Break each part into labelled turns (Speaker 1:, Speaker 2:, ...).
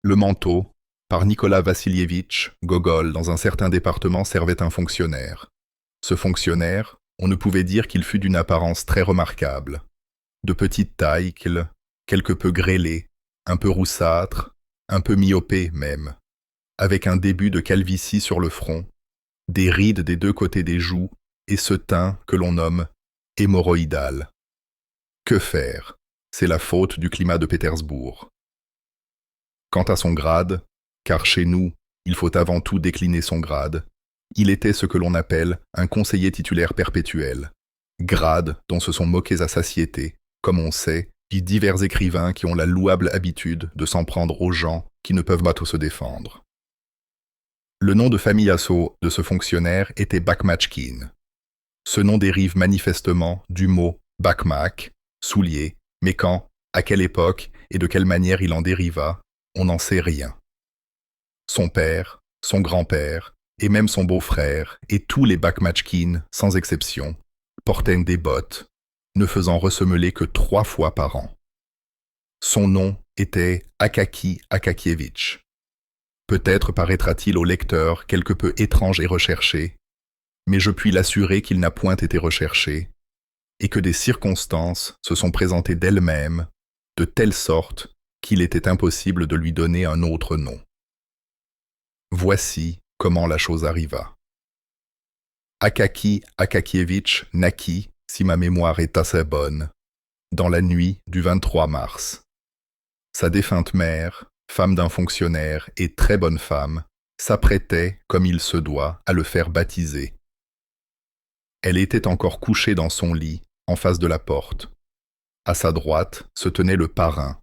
Speaker 1: Le manteau, par Nicolas Vassilievitch Gogol, dans un certain département, servait un fonctionnaire. Ce fonctionnaire, on ne pouvait dire qu'il fût d'une apparence très remarquable. De petite taille, quelque peu grêlé, un peu roussâtre, un peu myopé même, avec un début de calvitie sur le front, des rides des deux côtés des joues et ce teint que l'on nomme hémorroïdal. Que faire? C'est la faute du climat de Pétersbourg. Quant à son grade, car chez nous, il faut avant tout décliner son grade, il était ce que l'on appelle un conseiller titulaire perpétuel, grade dont se sont moqués à satiété, comme on sait, divers écrivains qui ont la louable habitude de s'en prendre aux gens qui ne peuvent pas se défendre. Le nom de famille assaut de ce fonctionnaire était Bakmatchkin. Ce nom dérive manifestement du mot bakmak, soulier, mais quand, à quelle époque et de quelle manière il en dériva, on n'en sait rien. Son père, son grand-père, et même son beau-frère, et tous les Bakmatchkin, sans exception, portaient des bottes, ne faisant ressemeler que 3 fois par an. Son nom était Akaki Akakievitch. Peut-être paraîtra-t-il au lecteur quelque peu étrange et recherché, mais je puis l'assurer qu'il n'a point été recherché, et que des circonstances se sont présentées d'elles-mêmes, de telle sorte qu'il était impossible de lui donner un autre nom. Voici comment la chose arriva. Akaki Akakievitch naquit, si ma mémoire est assez bonne, dans la nuit du 23 mars. Sa défunte mère, femme d'un fonctionnaire et très bonne femme, s'apprêtait, comme il se doit, à le faire baptiser. Elle était encore couchée dans son lit, en face de la porte. À sa droite se tenait le parrain,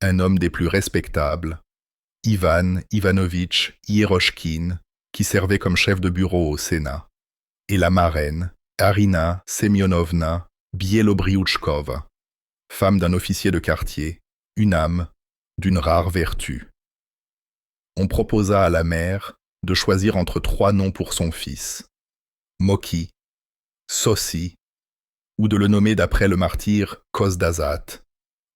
Speaker 1: un homme des plus respectables, Ivan Ivanovitch Hieroshkin, qui servait comme chef de bureau au Sénat, et la marraine, Arina Semyonovna Bielobriouchkova, femme d'un officier de quartier, une âme d'une rare vertu. On proposa à la mère de choisir entre 3 noms pour son fils, Moki, Sossi, ou de le nommer d'après le martyr Kozdazat.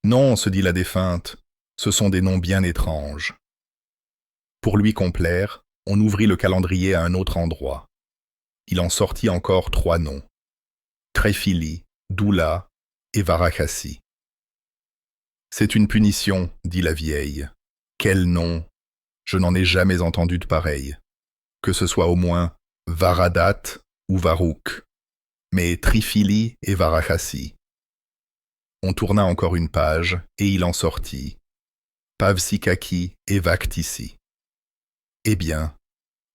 Speaker 1: Non, se dit la défunte, ce sont des noms bien étranges. Pour lui complaire, on ouvrit le calendrier à un autre endroit. Il en sortit encore 3 noms. Trefili, Doula et Varakassi. C'est une punition, dit la vieille. Quel nom? Je n'en ai jamais entendu de pareil. Que ce soit au moins Varadat ou Varouk. Mais Trifili et Varakassi. On tourna encore une page, et il en sortit. Pavsikaki et Vaktissi. Eh bien,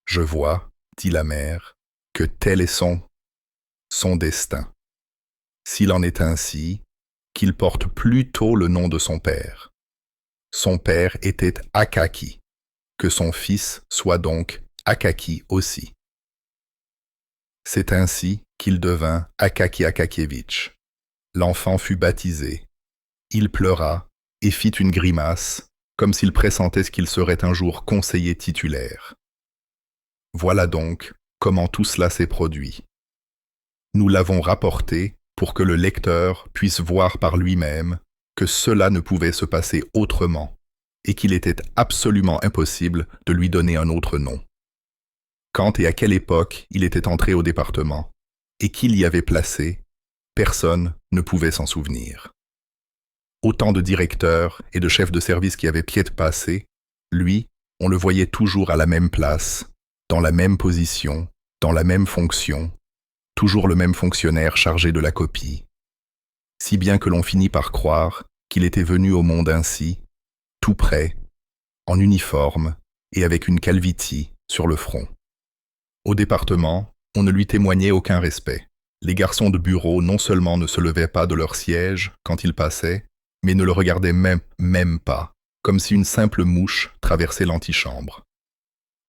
Speaker 1: je vois, dit la mère, que tel est son destin. S'il en est ainsi, qu'il porte plutôt le nom de son père. Son père était Akaki, que son fils soit donc Akaki aussi. C'est ainsi qu'il devint Akaki Akakievitch. L'enfant fut baptisé. Il pleura et fit une grimace, comme s'il pressentait ce qu'il serait un jour conseiller titulaire. Voilà donc comment tout cela s'est produit. Nous l'avons rapporté pour que le lecteur puisse voir par lui-même que cela ne pouvait se passer autrement et qu'il était absolument impossible de lui donner un autre nom. Quand et à quelle époque il était entré au département et qui l'y avait placé, personne ne pouvait s'en souvenir. Autant de directeurs et de chefs de service qui avaient pied de passé, lui, on le voyait toujours à la même place, dans la même position, dans la même fonction, toujours le même fonctionnaire chargé de la copie. Si bien que l'on finit par croire qu'il était venu au monde ainsi, tout prêt, en uniforme et avec une calvitie sur le front. Au département, on ne lui témoignait aucun respect. Les garçons de bureau non seulement ne se levaient pas de leur siège quand il passait, mais ne le regardaient même pas, comme si une simple mouche traversait l'antichambre.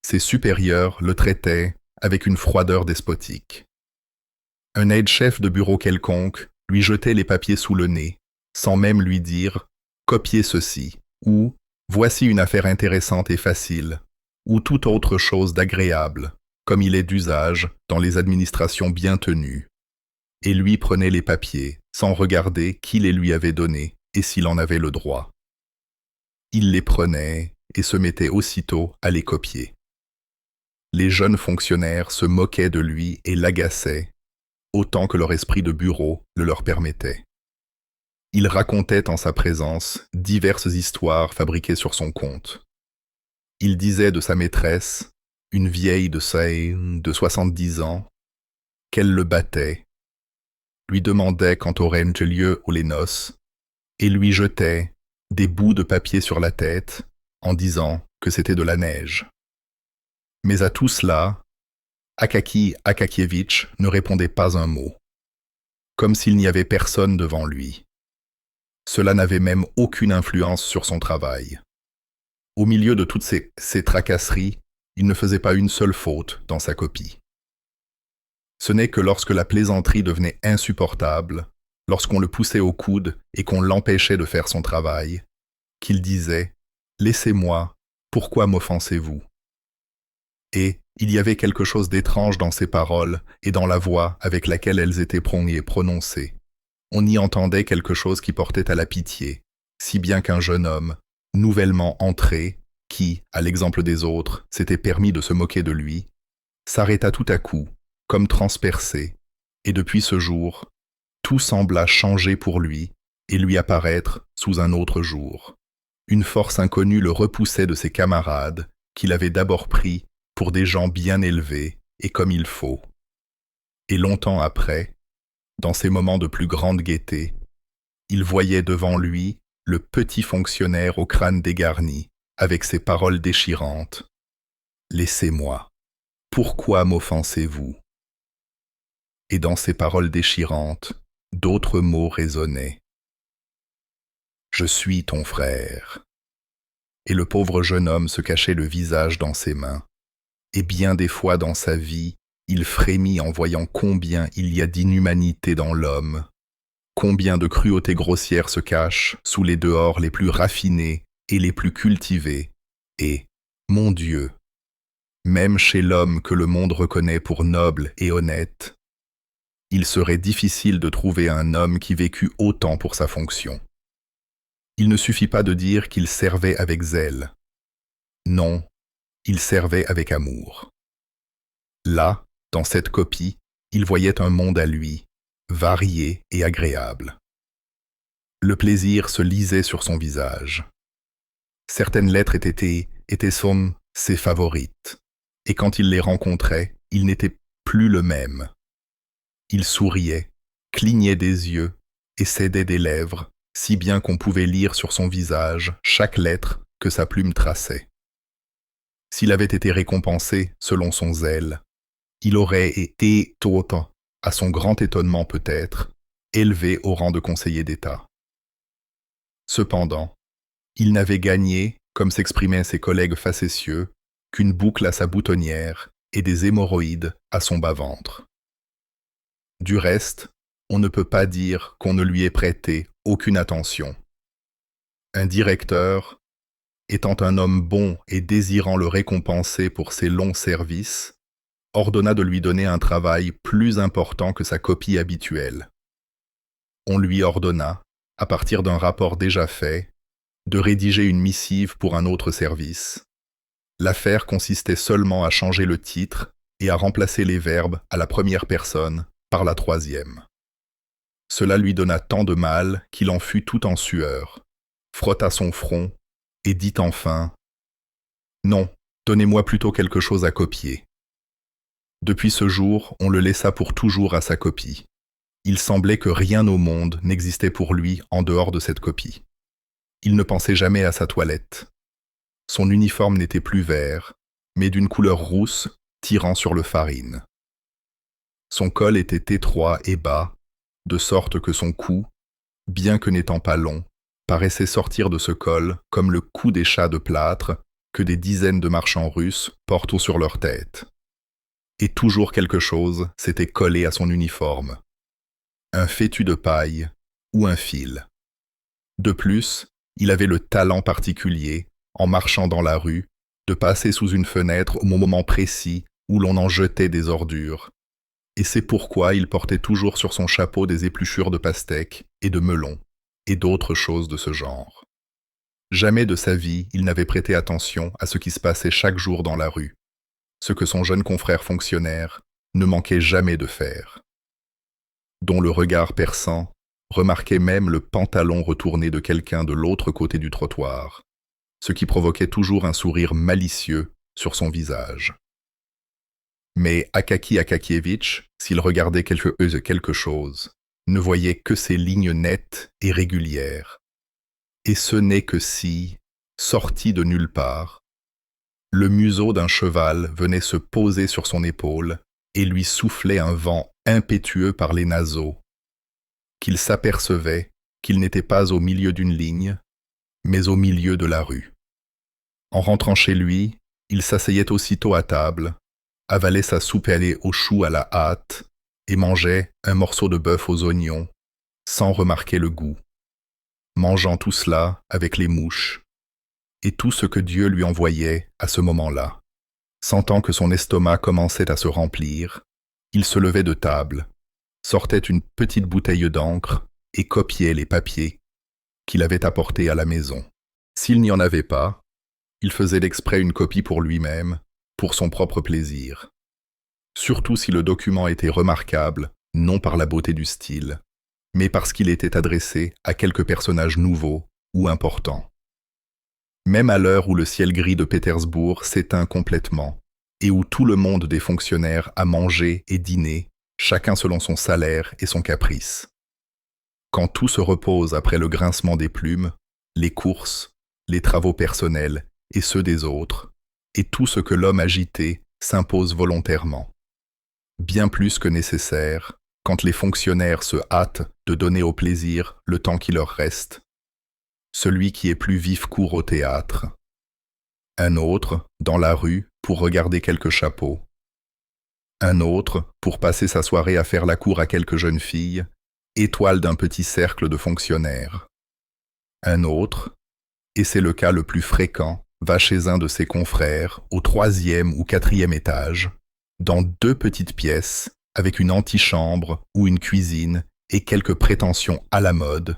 Speaker 1: Ses supérieurs le traitaient avec une froideur despotique. Un aide-chef de bureau quelconque lui jetait les papiers sous le nez, sans même lui dire « copiez ceci » ou « voici une affaire intéressante et facile » ou toute autre chose d'agréable, comme il est d'usage dans les administrations bien tenues. Et lui prenait les papiers, sans regarder qui les lui avait donnés et s'il en avait le droit. Il les prenait, et se mettait aussitôt à les copier. Les jeunes fonctionnaires se moquaient de lui et l'agaçaient, autant que leur esprit de bureau le leur permettait. Il racontait en sa présence diverses histoires fabriquées sur son compte. Il disait de sa maîtresse, une vieille de 70 ans, qu'elle le battait, lui demandait quand auraient lieu les noces, et lui jetait des bouts de papier sur la tête en disant que c'était de la neige. Mais à tout cela, Akaki Akakievitch ne répondait pas un mot, comme s'il n'y avait personne devant lui. Cela n'avait même aucune influence sur son travail. Au milieu de toutes ces tracasseries, il ne faisait pas une seule faute dans sa copie. Ce n'est que lorsque la plaisanterie devenait insupportable, lorsqu'on le poussait au coude et qu'on l'empêchait de faire son travail, qu'il disait « Laissez-moi, pourquoi m'offensez-vous » Et il y avait quelque chose d'étrange dans ses paroles et dans la voix avec laquelle elles étaient prononcées. On y entendait quelque chose qui portait à la pitié, si bien qu'un jeune homme, nouvellement entré, qui, à l'exemple des autres, s'était permis de se moquer de lui, s'arrêta tout à coup, comme transpercé, et depuis ce jour, tout sembla changer pour lui et lui apparaître sous un autre jour. Une force inconnue le repoussait de ses camarades, qu'il avait d'abord pris pour des gens bien élevés et comme il faut. Et longtemps après, dans ces moments de plus grande gaieté, il voyait devant lui le petit fonctionnaire au crâne dégarni, avec ses paroles déchirantes. « Laissez-moi. Pourquoi m'offensez-vous » Et dans ces paroles déchirantes, d'autres mots résonnaient. « Je suis ton frère. » Et le pauvre jeune homme se cachait le visage dans ses mains. Et bien des fois dans sa vie, il frémit en voyant combien il y a d'inhumanité dans l'homme, combien de cruauté grossière se cache sous les dehors les plus raffinés et les plus cultivés, et, mon Dieu, même chez l'homme que le monde reconnaît pour noble et honnête, il serait difficile de trouver un homme qui vécût autant pour sa fonction. Il ne suffit pas de dire qu'il servait avec zèle. Non, il servait avec amour. Là, dans cette copie, il voyait un monde à lui, varié et agréable. Le plaisir se lisait sur son visage. Certaines lettres étaient ses favorites, et quand il les rencontrait, il n'était plus le même. Il souriait, clignait des yeux et cédait des lèvres, si bien qu'on pouvait lire sur son visage chaque lettre que sa plume traçait. S'il avait été récompensé selon son zèle, il aurait été, à son grand étonnement peut-être, élevé au rang de conseiller d'État. Cependant, il n'avait gagné, comme s'exprimaient ses collègues facétieux, qu'une boucle à sa boutonnière et des hémorroïdes à son bas-ventre. Du reste, on ne peut pas dire qu'on ne lui ait prêté aucune attention. Un directeur, étant un homme bon et désirant le récompenser pour ses longs services, ordonna de lui donner un travail plus important que sa copie habituelle. On lui ordonna, à partir d'un rapport déjà fait, de rédiger une missive pour un autre service. L'affaire consistait seulement à changer le titre et à remplacer les verbes à la première personne par la troisième. Cela lui donna tant de mal qu'il en fut tout en sueur, frotta son front et dit enfin « Non, donnez-moi plutôt quelque chose à copier. » Depuis ce jour, on le laissa pour toujours à sa copie. Il semblait que rien au monde n'existait pour lui en dehors de cette copie. Il ne pensait jamais à sa toilette. Son uniforme n'était plus vert, mais d'une couleur rousse tirant sur le farine. Son col était étroit et bas, de sorte que son cou, bien que n'étant pas long, paraissait sortir de ce col comme le cou des chats de plâtre que des dizaines de marchands russes portent sur leur tête. Et toujours quelque chose s'était collé à son uniforme. Un fétu de paille ou un fil. De plus, il avait le talent particulier, en marchant dans la rue, de passer sous une fenêtre au moment précis où l'on en jetait des ordures. Et c'est pourquoi il portait toujours sur son chapeau des épluchures de pastèques et de melons, et d'autres choses de ce genre. Jamais de sa vie, il n'avait prêté attention à ce qui se passait chaque jour dans la rue, ce que son jeune confrère fonctionnaire ne manquait jamais de faire, dont le regard perçant remarquait même le pantalon retourné de quelqu'un de l'autre côté du trottoir, ce qui provoquait toujours un sourire malicieux sur son visage. Mais Akaki Akakievitch, s'il regardait quelque chose, ne voyait que ces lignes nettes et régulières. Et ce n'est que si, sorti de nulle part, le museau d'un cheval venait se poser sur son épaule et lui soufflait un vent impétueux par les naseaux, qu'il s'apercevait qu'il n'était pas au milieu d'une ligne, mais au milieu de la rue. En rentrant chez lui, il s'asseyait aussitôt à table, avalait sa soupe aux choux à la hâte et mangeait un morceau de bœuf aux oignons, sans remarquer le goût, mangeant tout cela avec les mouches et tout ce que Dieu lui envoyait à ce moment-là. Sentant que son estomac commençait à se remplir, il se levait de table, sortait une petite bouteille d'encre et copiait les papiers qu'il avait apportés à la maison. S'il n'y en avait pas, il faisait d'exprès une copie pour lui-même, pour son propre plaisir. Surtout si le document était remarquable, non par la beauté du style, mais parce qu'il était adressé à quelque personnage nouveau ou important. Même à l'heure où le ciel gris de Pétersbourg s'éteint complètement, et où tout le monde des fonctionnaires a mangé et dîné, chacun selon son salaire et son caprice. Quand tout se repose après le grincement des plumes, les courses, les travaux personnels et ceux des autres, et tout ce que l'homme agité s'impose volontairement. Bien plus que nécessaire, quand les fonctionnaires se hâtent de donner au plaisir le temps qui leur reste. Celui qui est plus vif court au théâtre. Un autre, dans la rue, pour regarder quelques chapeaux. Un autre, pour passer sa soirée à faire la cour à quelques jeunes filles, étoile d'un petit cercle de fonctionnaires. Un autre, et c'est le cas le plus fréquent, va chez un de ses confrères, au 3e ou 4e étage, dans 2 petites pièces, avec une antichambre ou une cuisine et quelques prétentions à la mode,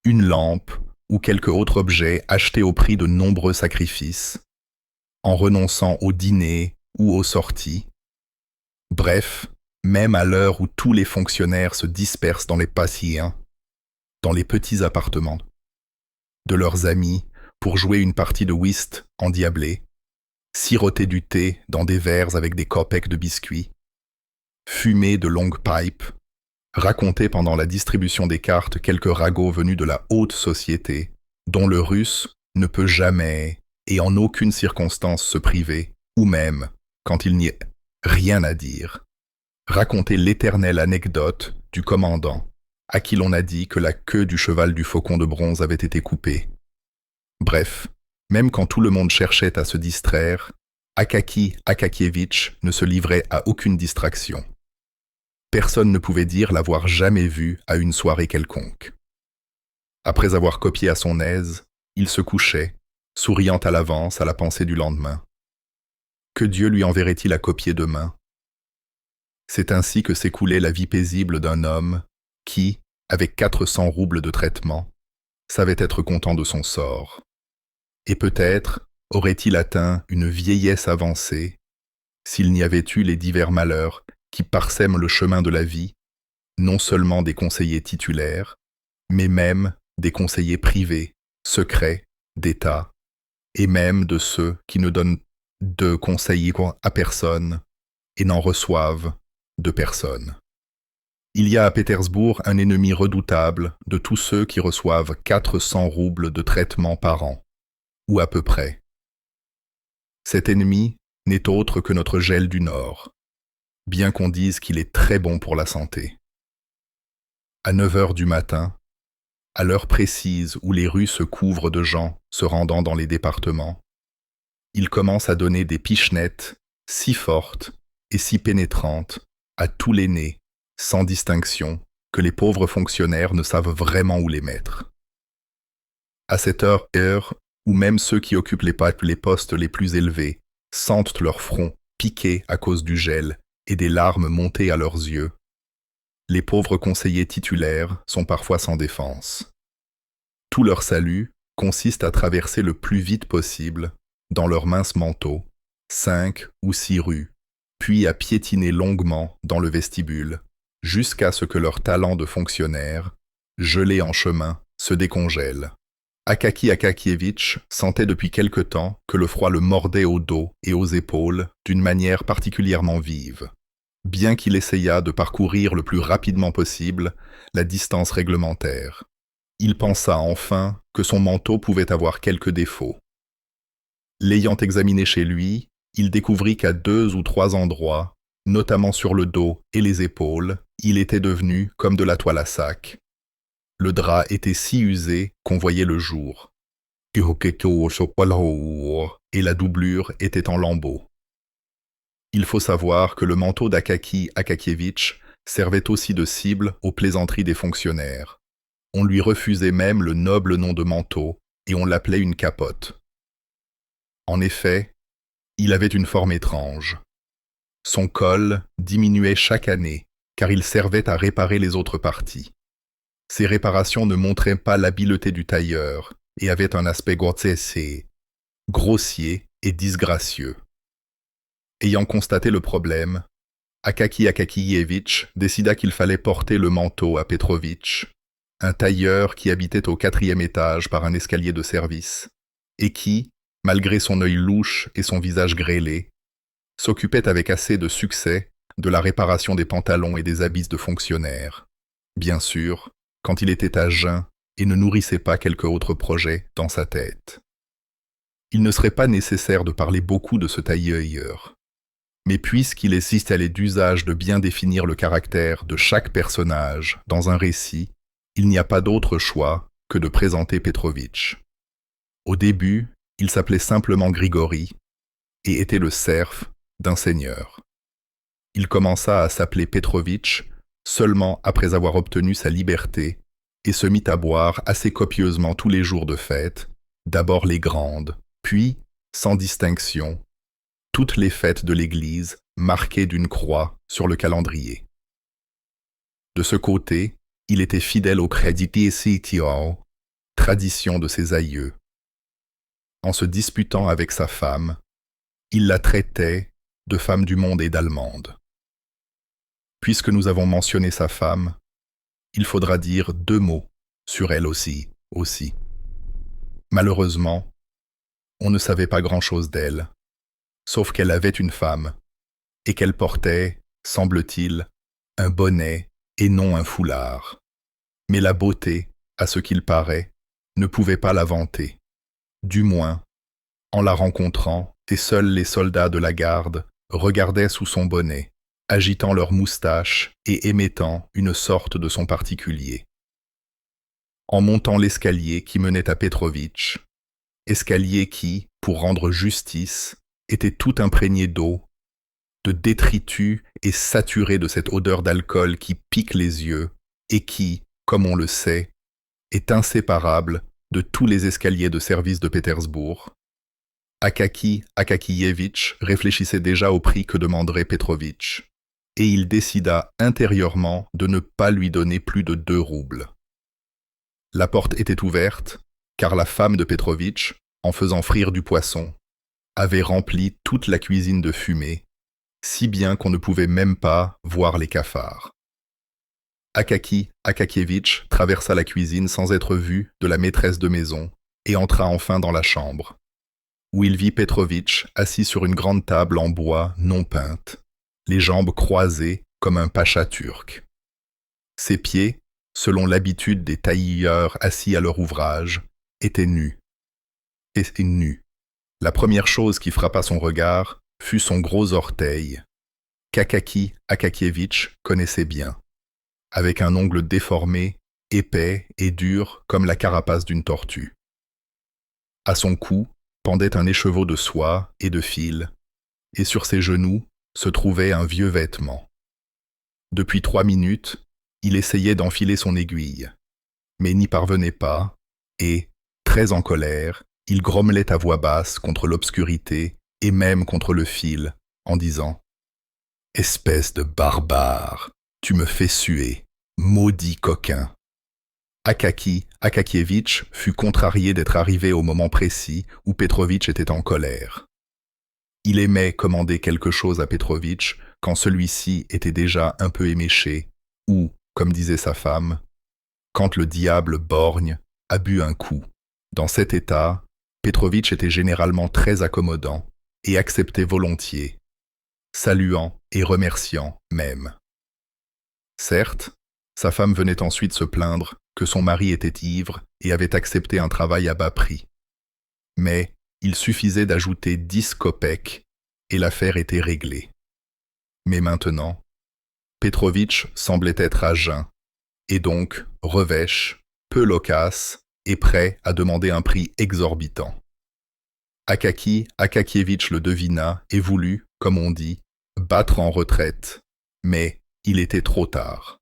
Speaker 1: une lampe ou quelque autre objet acheté au prix de nombreux sacrifices, en renonçant au dîner ou aux sorties. Bref, même à l'heure où tous les fonctionnaires se dispersent dans les pasilles, dans les petits appartements de leurs amis pour jouer une partie de whist endiablée, siroter du thé dans des verres avec des kopecks de biscuits, fumer de longues pipes, raconter pendant la distribution des cartes quelques ragots venus de la haute société, dont le russe ne peut jamais et en aucune circonstance se priver, ou même, quand il n'y a rien à dire, raconter l'éternelle anecdote du commandant, à qui l'on a dit que la queue du cheval du faucon de bronze avait été coupée. Bref, même quand tout le monde cherchait à se distraire, Akaki Akakievitch ne se livrait à aucune distraction. Personne ne pouvait dire l'avoir jamais vu à une soirée quelconque. Après avoir copié à son aise, il se couchait, souriant à l'avance à la pensée du lendemain. Que Dieu lui enverrait-il à copier demain? C'est ainsi que s'écoulait la vie paisible d'un homme qui, avec 400 roubles de traitement, savait être content de son sort. Et peut-être aurait-il atteint une vieillesse avancée s'il n'y avait eu les divers malheurs qui parsèment le chemin de la vie, non seulement des conseillers titulaires, mais même des conseillers privés, secrets, d'État, et même de ceux qui ne donnent de conseils à personne et n'en reçoivent de personne. Il y a à Pétersbourg un ennemi redoutable de tous ceux qui reçoivent 400 roubles de traitement par an, ou à peu près. Cet ennemi n'est autre que notre gel du Nord, bien qu'on dise qu'il est très bon pour la santé. À 9 heures du matin, à l'heure précise où les rues se couvrent de gens se rendant dans les départements, il commence à donner des pichenettes si fortes et si pénétrantes à tous les nez, sans distinction, que les pauvres fonctionnaires ne savent vraiment où les mettre. À cette heure où même ceux qui occupent les postes les plus élevés sentent leur front piqué à cause du gel et des larmes monter à leurs yeux, les pauvres conseillers titulaires sont parfois sans défense. Tout leur salut consiste à traverser le plus vite possible, dans leur mince manteau, 5 ou 6 rues, puis à piétiner longuement dans le vestibule, jusqu'à ce que leur talent de fonctionnaire, gelé en chemin, se décongèle. Akaki Akakievitch sentait depuis quelque temps que le froid le mordait au dos et aux épaules d'une manière particulièrement vive. Bien qu'il essayât de parcourir le plus rapidement possible la distance réglementaire. Il pensa enfin que son manteau pouvait avoir quelques défauts. L'ayant examiné chez lui, il découvrit qu'à 2 ou 3 endroits, notamment sur le dos et les épaules, il était devenu comme de la toile à sac. Le drap était si usé qu'on voyait le jour. Et la doublure était en lambeaux. Il faut savoir que le manteau d'Akaki Akakievitch servait aussi de cible aux plaisanteries des fonctionnaires. On lui refusait même le noble nom de manteau et on l'appelait une capote. En effet, il avait une forme étrange. Son col diminuait chaque année car il servait à réparer les autres parties. Ces réparations ne montraient pas l'habileté du tailleur et avaient un aspect grossier et disgracieux. Ayant constaté le problème, Akaki Akakievitch décida qu'il fallait porter le manteau à Petrovitch, un tailleur qui habitait au 4e étage par un escalier de service, et qui, malgré son œil louche et son visage grêlé, s'occupait avec assez de succès de la réparation des pantalons et des habits de fonctionnaires. Bien sûr, quand il était à jeun et ne nourrissait pas quelque autre projet dans sa tête. Il ne serait pas nécessaire de parler beaucoup de ce tailleur. Mais puisqu'il est installé d'usage de bien définir le caractère de chaque personnage dans un récit, il n'y a pas d'autre choix que de présenter Petrovitch. Au début, il s'appelait simplement Grigori et était le serf d'un seigneur. Il commença à s'appeler Petrovitch seulement après avoir obtenu sa liberté et se mit à boire assez copieusement tous les jours de fête, d'abord les grandes, puis, sans distinction, toutes les fêtes de l'Église marquées d'une croix sur le calendrier. De ce côté, il était fidèle au Crédit-Sitio, tradition de ses aïeux. En se disputant avec sa femme, il la traitait de femme du monde et d'allemande. Puisque nous avons mentionné sa femme, il faudra dire 2 mots sur elle aussi. Malheureusement, on ne savait pas grand-chose d'elle, sauf qu'elle avait une femme, et qu'elle portait, semble-t-il, un bonnet et non un foulard. Mais la beauté, à ce qu'il paraît, ne pouvait pas la vanter. Du moins, en la rencontrant, et seuls les soldats de la garde regardaient sous son bonnet, agitant leurs moustaches et émettant une sorte de son particulier. En montant l'escalier qui menait à Petrovitch, escalier qui, pour rendre justice, était tout imprégné d'eau, de détritus et saturé de cette odeur d'alcool qui pique les yeux et qui, comme on le sait, est inséparable de tous les escaliers de service de Pétersbourg. Akaki Akakievitch réfléchissait déjà au prix que demanderait Petrovitch, et il décida intérieurement de ne pas lui donner plus de 2 roubles. La porte était ouverte, car la femme de Petrovitch, en faisant frire du poisson, avait rempli toute la cuisine de fumée, si bien qu'on ne pouvait même pas voir les cafards. Akaki Akakievitch traversa la cuisine sans être vu de la maîtresse de maison et entra enfin dans la chambre, où il vit Petrovitch assis sur une grande table en bois non peinte, les jambes croisées comme un pacha turc. Ses pieds, selon l'habitude des tailleurs assis à leur ouvrage, étaient nus. La première chose qui frappa son regard fut son gros orteil, qu'Akaki Akakievitch connaissait bien, avec un ongle déformé, épais et dur comme la carapace d'une tortue. À son cou pendait un écheveau de soie et de fil, et sur ses genoux se trouvait un vieux vêtement. Depuis 3 minutes, il essayait d'enfiler son aiguille, mais n'y parvenait pas, et, très en colère, il grommelait à voix basse contre l'obscurité et même contre le fil, en disant « Espèce de barbare, tu me fais suer, maudit coquin !» Akaki Akakievitch fut contrarié d'être arrivé au moment précis où Petrovitch était en colère. Il aimait commander quelque chose à Petrovitch quand celui-ci était déjà un peu éméché, ou, comme disait sa femme, quand le diable borgne a bu un coup. Dans cet état, Petrovitch était généralement très accommodant et acceptait volontiers, saluant et remerciant même. Certes, sa femme venait ensuite se plaindre que son mari était ivre et avait accepté un travail à bas prix. Mais il suffisait d'ajouter 10 kopecks et l'affaire était réglée. Mais maintenant, Petrovitch semblait être à jeun, et donc revêche, peu loquace et prêt à demander un prix exorbitant. Akaki Akakievitch le devina et voulut, comme on dit, battre en retraite, mais il était trop tard.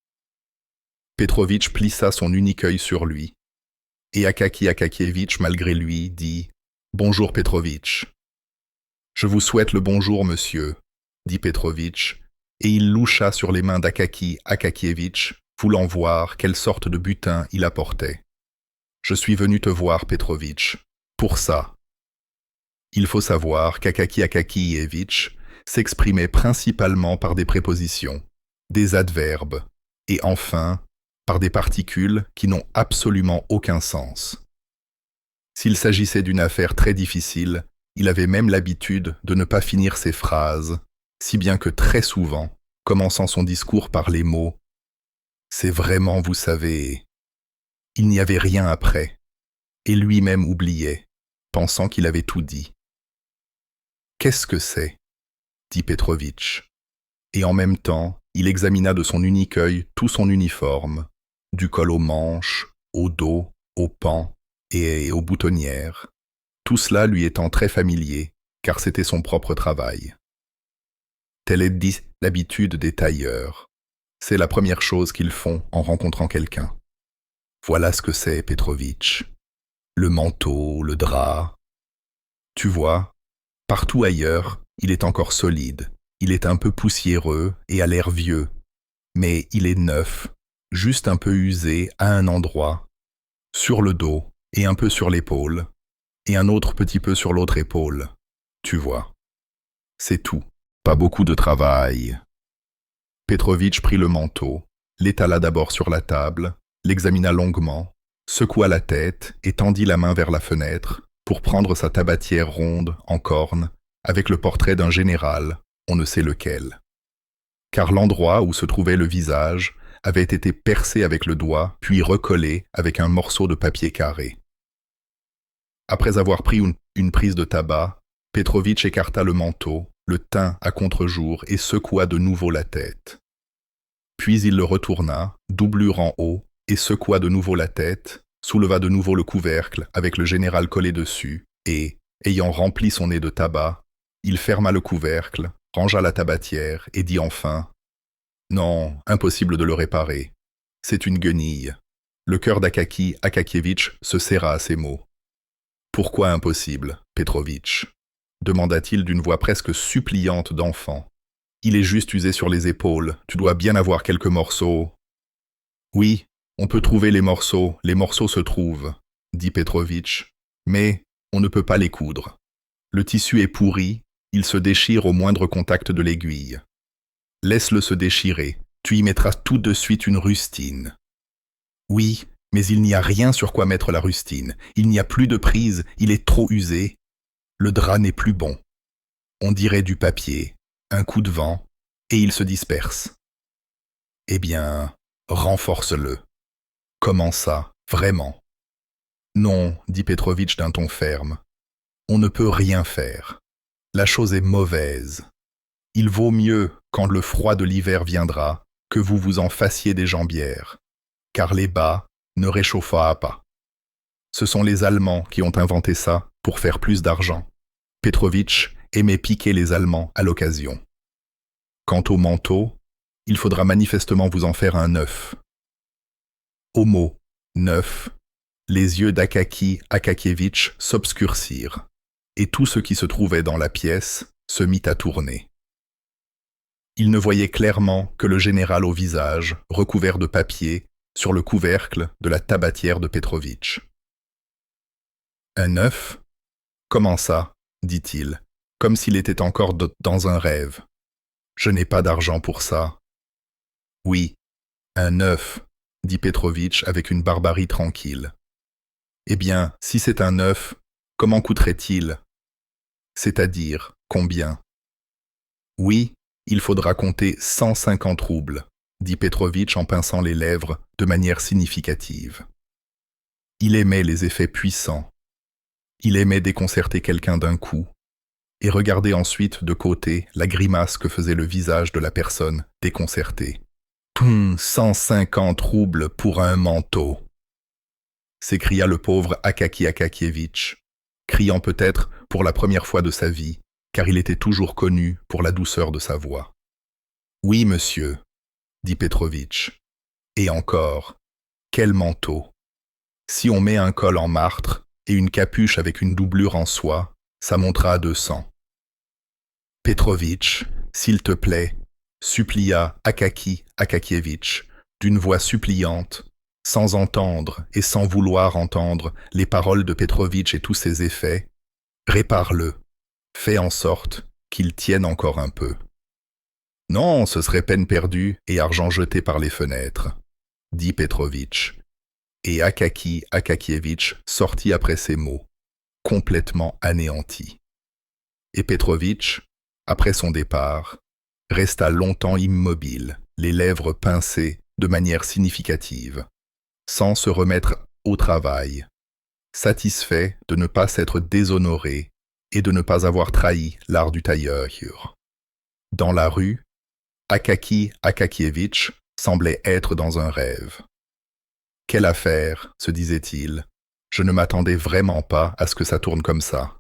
Speaker 1: Petrovitch plissa son unique œil sur lui, et Akaki Akakievitch, malgré lui, dit « Bonjour Petrovitch ». « Je vous souhaite le bonjour, monsieur », dit Petrovitch, et il loucha sur les mains d'Akaki Akakievitch, voulant voir quelle sorte de butin il apportait. « Je suis venu te voir, Petrovitch, pour ça. » Il faut savoir qu'Akaki Akakievitch s'exprimait principalement par des prépositions, des adverbes, et enfin, par des particules qui n'ont absolument aucun sens. S'il s'agissait d'une affaire très difficile, il avait même l'habitude de ne pas finir ses phrases, si bien que très souvent, commençant son discours par les mots « C'est vraiment, vous savez », il n'y avait rien après, et lui-même oubliait, pensant qu'il avait tout dit. « Qu'est-ce que c'est » dit Petrovitch, et en même temps, il examina de son unique œil tout son uniforme, du col aux manches, au dos, aux pans et aux boutonnières, tout cela lui étant très familier, car c'était son propre travail. Telle est l'habitude des tailleurs. C'est la première chose qu'ils font en rencontrant quelqu'un. Voilà ce que c'est, Petrovitch. Le manteau, le drap. Tu vois, partout ailleurs, il est encore solide. Il est un peu poussiéreux et a l'air vieux. Mais il est neuf, juste un peu usé à un endroit, sur le dos et un peu sur l'épaule, et un autre petit peu sur l'autre épaule. Tu vois. C'est tout. Pas beaucoup de travail. Petrovitch prit le manteau, l'étala d'abord sur la table, l'examina longuement, secoua la tête et tendit la main vers la fenêtre pour prendre sa tabatière ronde en corne avec le portrait d'un général, on ne sait lequel. Car l'endroit où se trouvait le visage avait été percé avec le doigt puis recollé avec un morceau de papier carré. Après avoir pris une prise de tabac, Petrovitch écarta le manteau, le tint à contre-jour et secoua de nouveau la tête. Puis il le retourna, doublure en haut, et secoua de nouveau la tête, souleva de nouveau le couvercle avec le général collé dessus, et, ayant rempli son nez de tabac, il ferma le couvercle, rangea la tabatière et dit enfin « Non, impossible de le réparer. C'est une guenille. » Le cœur d'Akaki Akakievitch se serra à ces mots. « Pourquoi impossible, Petrovitch ?» demanda-t-il d'une voix presque suppliante d'enfant. « Il est juste usé sur les épaules, tu dois bien avoir quelques morceaux. »« Oui, on peut trouver les morceaux se trouvent, » dit Petrovitch, « mais on ne peut pas les coudre. Le tissu est pourri, il se déchire au moindre contact de l'aiguille. Laisse-le se déchirer, tu y mettras tout de suite une rustine. »« Oui, mais il n'y a rien sur quoi mettre la rustine, il n'y a plus de prise, il est trop usé. Le drap n'est plus bon. On dirait du papier, un coup de vent, et il se disperse. Eh bien, renforce-le. Comment ça, vraiment ? Non, dit Petrovitch d'un ton ferme. On ne peut rien faire. La chose est mauvaise. Il vaut mieux, quand le froid de l'hiver viendra, que vous vous en fassiez des jambières, car les bas ne réchauffera pas. Ce sont les Allemands qui ont inventé ça pour faire plus d'argent. Petrovitch aimait piquer les Allemands à l'occasion. Quant au manteau, il faudra manifestement vous en faire un neuf. Au mot « neuf », les yeux d'Akaki Akakievitch s'obscurcirent, et tout ce qui se trouvait dans la pièce se mit à tourner. Il ne voyait clairement que le général au visage, recouvert de papier, sur le couvercle de la tabatière de Petrovitch. Un œuf? Comment ça? Dit-il, comme s'il était encore dans un rêve. Je n'ai pas d'argent pour ça. Oui, un œuf, dit Petrovitch avec une barbarie tranquille. Eh bien, si c'est un œuf, comment coûterait-il? C'est-à-dire, combien? Oui, il faudra compter 150 roubles, dit Petrovitch en pinçant les lèvres de manière significative. Il aimait les effets puissants. Il aimait déconcerter quelqu'un d'un coup, et regarder ensuite de côté la grimace que faisait le visage de la personne déconcertée. 150 roubles pour un manteau, s'écria le pauvre Akaki Akakievitch, criant peut-être pour la première fois de sa vie, car il était toujours connu pour la douceur de sa voix. Oui, monsieur, dit Petrovitch. Et encore, quel manteau! Si on met un col en martre et une capuche avec une doublure en soie, ça montera à 200. Petrovitch, s'il te plaît, supplia Akaki Akakievitch d'une voix suppliante, sans entendre et sans vouloir entendre les paroles de Petrovitch et tous ses effets, répare-le, fais en sorte qu'il tienne encore un peu. Non, ce serait peine perdue et argent jeté par les fenêtres, dit Petrovitch, et Akaki Akakievitch sortit après ces mots, complètement anéanti. Et Petrovitch, après son départ, resta longtemps immobile, les lèvres pincées de manière significative, sans se remettre au travail, satisfait de ne pas s'être déshonoré et de ne pas avoir trahi l'art du tailleur. Dans la rue, Akaki Akakievitch semblait être dans un rêve. Quelle affaire, se disait-il, je ne m'attendais vraiment pas à ce que ça tourne comme ça.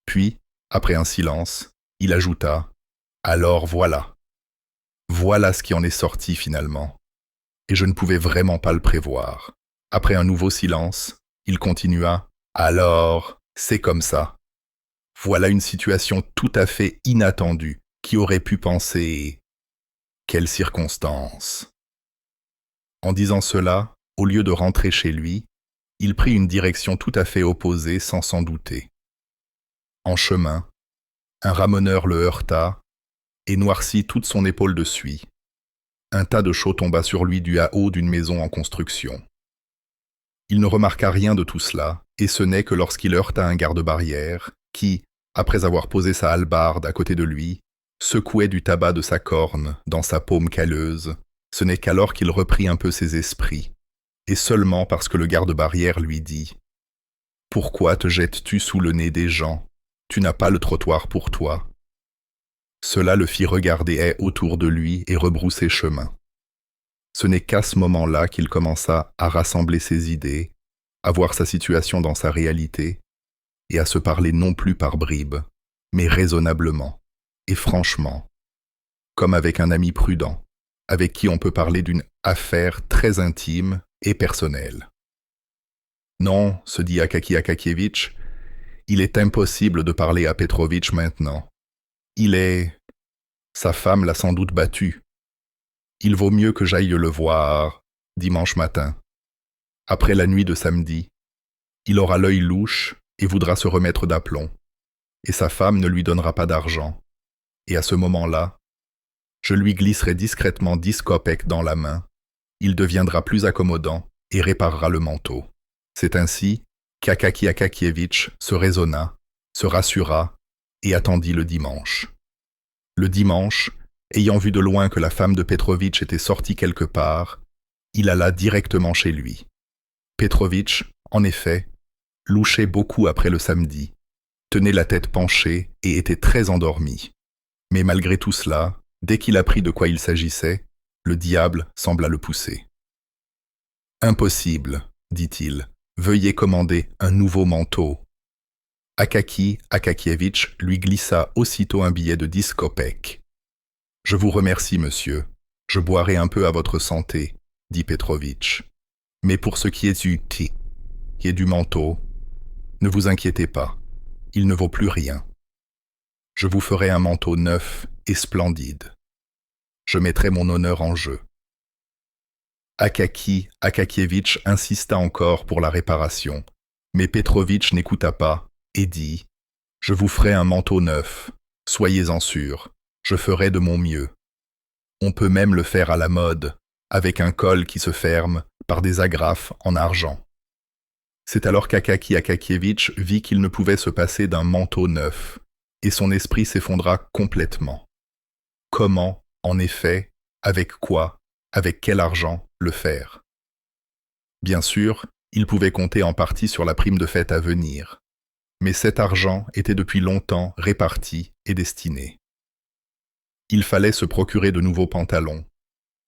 Speaker 1: Puis, après un silence, il ajouta « Alors voilà. Voilà ce qui en est sorti finalement. Et je ne pouvais vraiment pas le prévoir. » Après un nouveau silence, il continua « Alors, c'est comme ça. Voilà une situation tout à fait inattendue. Qui aurait pu penser... Quelle circonstance !» En disant cela, au lieu de rentrer chez lui, il prit une direction tout à fait opposée sans s'en douter. En chemin, un ramoneur le heurta et noircit toute son épaule de suie. Un tas de chaux tomba sur lui du haut d'une maison en construction. Il ne remarqua rien de tout cela, et ce n'est que lorsqu'il heurta un garde-barrière qui, après avoir posé sa hallebarde à côté de lui, secouait du tabac de sa corne dans sa paume calleuse, ce n'est qu'alors qu'il reprit un peu ses esprits, et seulement parce que le garde-barrière lui dit « Pourquoi te jettes-tu sous le nez des gens? Tu n'as pas le trottoir pour toi. » Cela le fit regarder autour de lui et rebrousser chemin. Ce n'est qu'à ce moment-là qu'il commença à rassembler ses idées, à voir sa situation dans sa réalité, et à se parler non plus par bribes, mais raisonnablement et franchement, comme avec un ami prudent, avec qui on peut parler d'une affaire très intime et personnelle. Non, se dit Akaki Akakievitch, il est impossible de parler à Petrovitch maintenant. Sa femme l'a sans doute battu. Il vaut mieux que j'aille le voir dimanche matin. Après la nuit de samedi, il aura l'œil louche et voudra se remettre d'aplomb. Et sa femme ne lui donnera pas d'argent. Et à ce moment-là, je lui glisserai discrètement 10 kopecks dans la main. Il deviendra plus accommodant et réparera le manteau. C'est ainsi qu'Akaki Akakievitch se raisonna, se rassura et attendit le dimanche. Le dimanche, ayant vu de loin que la femme de Petrovitch était sortie quelque part, il alla directement chez lui. Petrovitch, en effet, louchait beaucoup après le samedi, tenait la tête penchée et était très endormi. Mais malgré tout cela, dès qu'il apprit de quoi il s'agissait, le diable sembla le pousser. « Impossible, dit-il, veuillez commander un nouveau manteau. » Akaki Akakievitch lui glissa aussitôt un billet de 10 kopecks. « Je vous remercie, monsieur. Je boirai un peu à votre santé, dit Petrovitch. Mais pour ce qui est du manteau, ne vous inquiétez pas, il ne vaut plus rien. Je vous ferai un manteau neuf et splendide. Je mettrai mon honneur en jeu. Akaki Akakievitch insista encore pour la réparation, mais Petrovitch n'écouta pas et dit « Je vous ferai un manteau neuf, soyez-en sûrs, je ferai de mon mieux. On peut même le faire à la mode, avec un col qui se ferme par des agrafes en argent. » C'est alors qu'Akaki Akakievitch vit qu'il ne pouvait se passer d'un manteau neuf, et son esprit s'effondra complètement. Comment, en effet, avec quoi, avec quel argent, le faire? Bien sûr, il pouvait compter en partie sur la prime de fête à venir, mais cet argent était depuis longtemps réparti et destiné. Il fallait se procurer de nouveaux pantalons,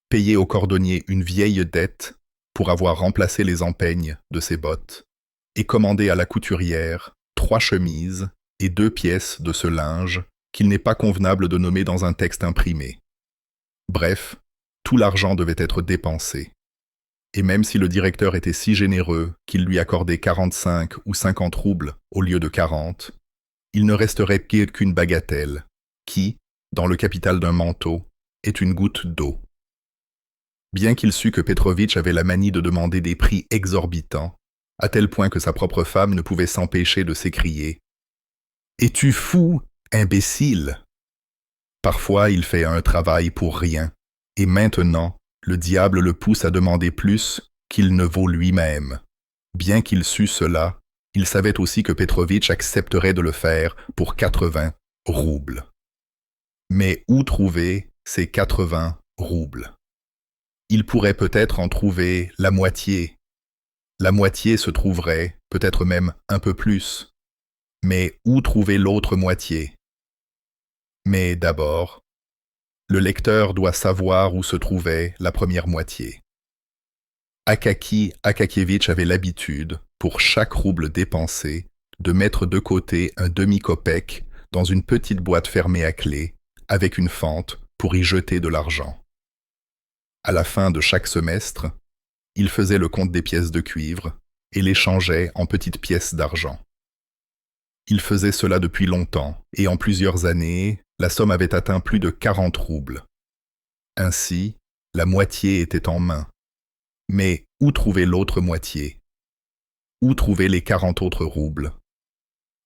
Speaker 1: payer au cordonnier une vieille dette pour avoir remplacé les empeignes de ses bottes, et commander à la couturière 3 chemises et 2 pièces de ce linge qu'il n'est pas convenable de nommer dans un texte imprimé. Bref, tout l'argent devait être dépensé. Et même si le directeur était si généreux qu'il lui accordait 45 ou 50 roubles au lieu de 40, il ne resterait qu'une bagatelle, qui, dans le capital d'un manteau, est une goutte d'eau. Bien qu'il sût que Petrovitch avait la manie de demander des prix exorbitants, à tel point que sa propre femme ne pouvait s'empêcher de s'écrier « Es-tu fou, imbécile ?» Parfois, il fait un travail pour rien, et maintenant, le diable le pousse à demander plus qu'il ne vaut lui-même. Bien qu'il sût cela, il savait aussi que Petrovitch accepterait de le faire pour 80 roubles. Mais où trouver ces 80 roubles? Il pourrait peut-être en trouver la moitié. La moitié se trouverait, peut-être même un peu plus. Mais où trouver l'autre moitié? Mais d'abord, le lecteur doit savoir où se trouvait la première moitié. Akaki Akakievitch avait l'habitude, pour chaque rouble dépensé, de mettre de côté un demi-kopek dans une petite boîte fermée à clé, avec une fente pour y jeter de l'argent. À la fin de chaque semestre, il faisait le compte des pièces de cuivre et les changeait en petites pièces d'argent. Il faisait cela depuis longtemps, et en plusieurs années, la somme avait atteint plus de 40 roubles. Ainsi, la moitié était en main. Mais où trouver l'autre moitié? Où trouver les 40 autres roubles?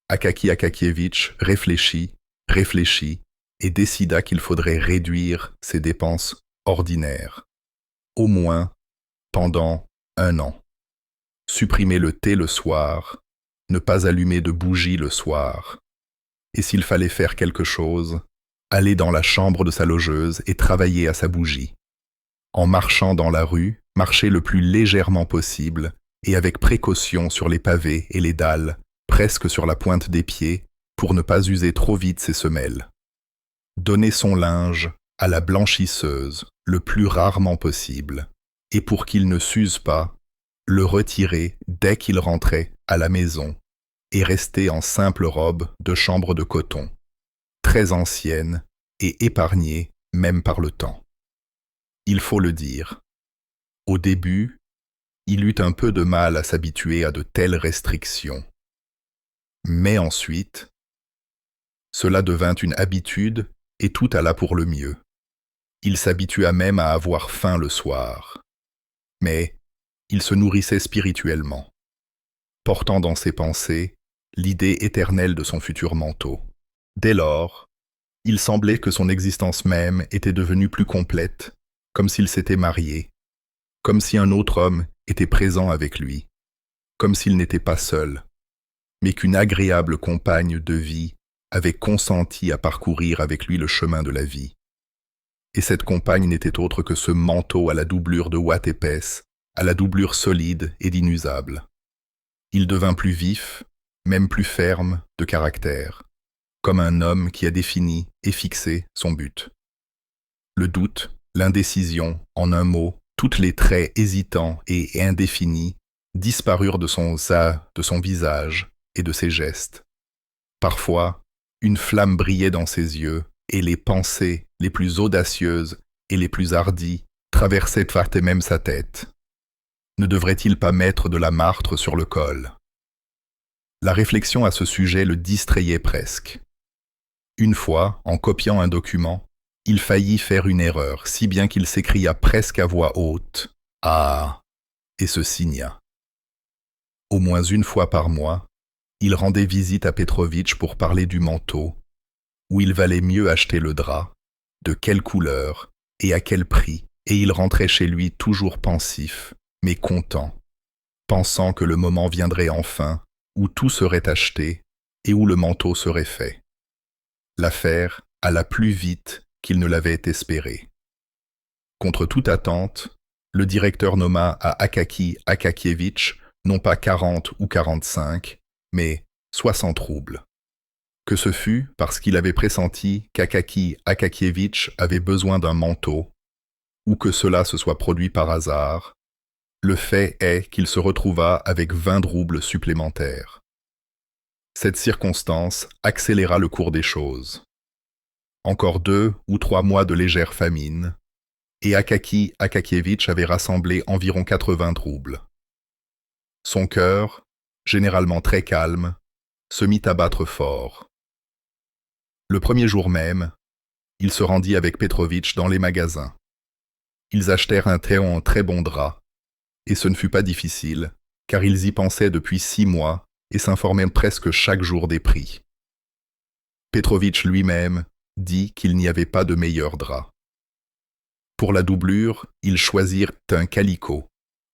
Speaker 1: Akaki Akakievitch réfléchit, et décida qu'il faudrait réduire ses dépenses ordinaires, au moins pendant 1 an. Supprimer le thé le soir, ne pas allumer de bougie le soir. Et s'il fallait faire quelque chose, aller dans la chambre de sa logeuse et travailler à sa bougie. En marchant dans la rue, marcher le plus légèrement possible et avec précaution sur les pavés et les dalles, presque sur la pointe des pieds, pour ne pas user trop vite ses semelles. Donner son linge à la blanchisseuse le plus rarement possible, et pour qu'il ne s'use pas, le retirer dès qu'il rentrait à la maison et rester en simple robe de chambre de coton, très ancienne et épargnée même par le temps. Il faut le dire, au début, il eut un peu de mal à s'habituer à de telles restrictions. Mais ensuite, cela devint une habitude et tout alla pour le mieux. Il s'habitua même à avoir faim le soir. Mais il se nourrissait spirituellement, portant dans ses pensées l'idée éternelle de son futur manteau. Dès lors, il semblait que son existence même était devenue plus complète, comme s'il s'était marié, comme si un autre homme était présent avec lui, comme s'il n'était pas seul, mais qu'une agréable compagne de vie avait consenti à parcourir avec lui le chemin de la vie. Et cette compagne n'était autre que ce manteau à la doublure de ouate épaisse, à la doublure solide et d'inusable. Il devint plus vif, même plus ferme de caractère, comme un homme qui a défini et fixé son but. Le doute, l'indécision, en un mot, tous les traits hésitants et indéfinis disparurent de son visage et de ses gestes. Parfois, une flamme brillait dans ses yeux et les pensées les plus audacieuses et les plus hardies traversaient même sa tête. Ne devrait-il pas mettre de la martre sur le col? La réflexion à ce sujet le distrayait presque. Une fois, en copiant un document, il faillit faire une erreur, si bien qu'il s'écria presque à voix haute Ah, et se signa. Au moins une fois par mois, il rendait visite à Petrovitch pour parler du manteau, où il valait mieux acheter le drap, de quelle couleur et à quel prix, et il rentrait chez lui toujours pensif, mais content, pensant que le moment viendrait enfin où tout serait acheté et où le manteau serait fait. L'affaire alla plus vite qu'il ne l'avait espéré. Contre toute attente, le directeur nomma à Akaki Akakievitch non pas 40 ou 45, mais 60 roubles. Que ce fût parce qu'il avait pressenti qu'Akaki Akakievitch avait besoin d'un manteau, ou que cela se soit produit par hasard, le fait est qu'il se retrouva avec 20 roubles supplémentaires. Cette circonstance accéléra le cours des choses. Encore 2 ou 3 mois de légère famine, et Akaki Akakievitch avait rassemblé environ 80 roubles. Son cœur, généralement très calme, se mit à battre fort. Le premier jour même, il se rendit avec Petrovitch dans les magasins. Ils achetèrent un très bon drap, et ce ne fut pas difficile, car ils y pensaient depuis 6 mois et s'informaient presque chaque jour des prix. Petrovitch lui-même dit qu'il n'y avait pas de meilleur drap. Pour la doublure, ils choisirent un calicot,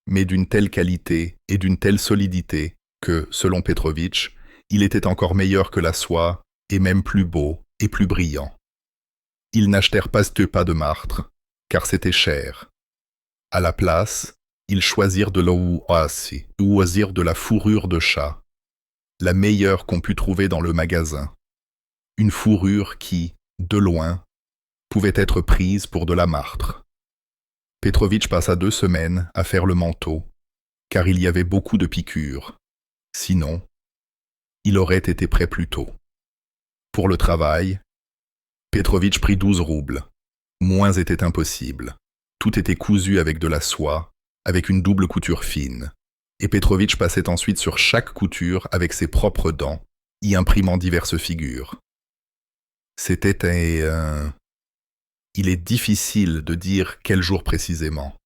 Speaker 1: mais d'une telle qualité et d'une telle solidité que, selon Petrovitch, il était encore meilleur que la soie et même plus beau et plus brillant. Ils n'achetèrent pas de martre, car c'était cher. À la place, ils choisirent de l'ouasi, ou de la fourrure de chat, la meilleure qu'on put trouver dans le magasin. Une fourrure qui, de loin, pouvait être prise pour de la martre. Petrovitch passa 2 semaines à faire le manteau, car il y avait beaucoup de piqûres. Sinon, il aurait été prêt plus tôt. Pour le travail, Petrovitch prit 12 roubles. Moins était impossible. Tout était cousu avec de la soie, avec une double couture fine. Et Petrovitch passait ensuite sur chaque couture avec ses propres dents, y imprimant diverses figures. C'était Il est difficile de dire quel jour précisément.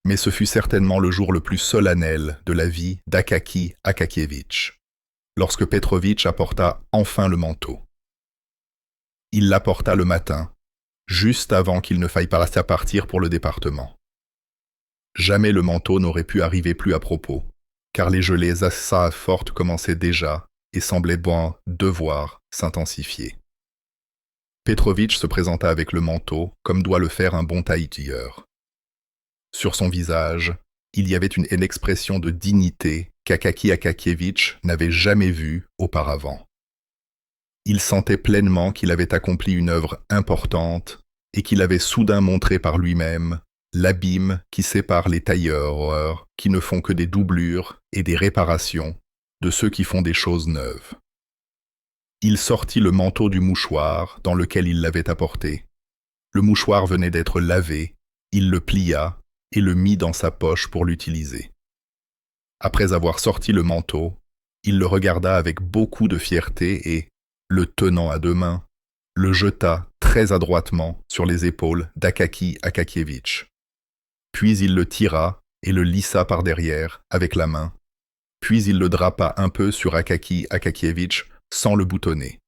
Speaker 1: Mais ce fut certainement le jour le plus solennel de la vie d'Akaki Akakievitch, lorsque Petrovitch apporta enfin le manteau. Il l'apporta le matin, juste avant qu'il ne faille pas partir pour le département. Jamais le manteau n'aurait pu arriver plus à propos, car les gelées assez fortes commençaient déjà et semblaient devoir s'intensifier. Petrovitch se présenta avec le manteau, comme doit le faire un bon tailleur. Sur son visage, il y avait une expression de dignité qu'Akaki Akakievitch n'avait jamais vue auparavant. Il sentait pleinement qu'il avait accompli une œuvre importante et qu'il avait soudain montré par lui-même l'abîme qui sépare les tailleurs qui ne font que des doublures et des réparations de ceux qui font des choses neuves. Il sortit le manteau du mouchoir dans lequel il l'avait apporté. Le mouchoir venait d'être lavé, il le plia et le mit dans sa poche pour l'utiliser. Après avoir sorti le manteau, il le regarda avec beaucoup de fierté et, le tenant à 2 mains, le jeta très adroitement sur les épaules d'Akaki Akakievitch. Puis il le tira et le lissa par derrière avec la main. Puis il le drapa un peu sur Akaki Akakievitch sans le boutonner.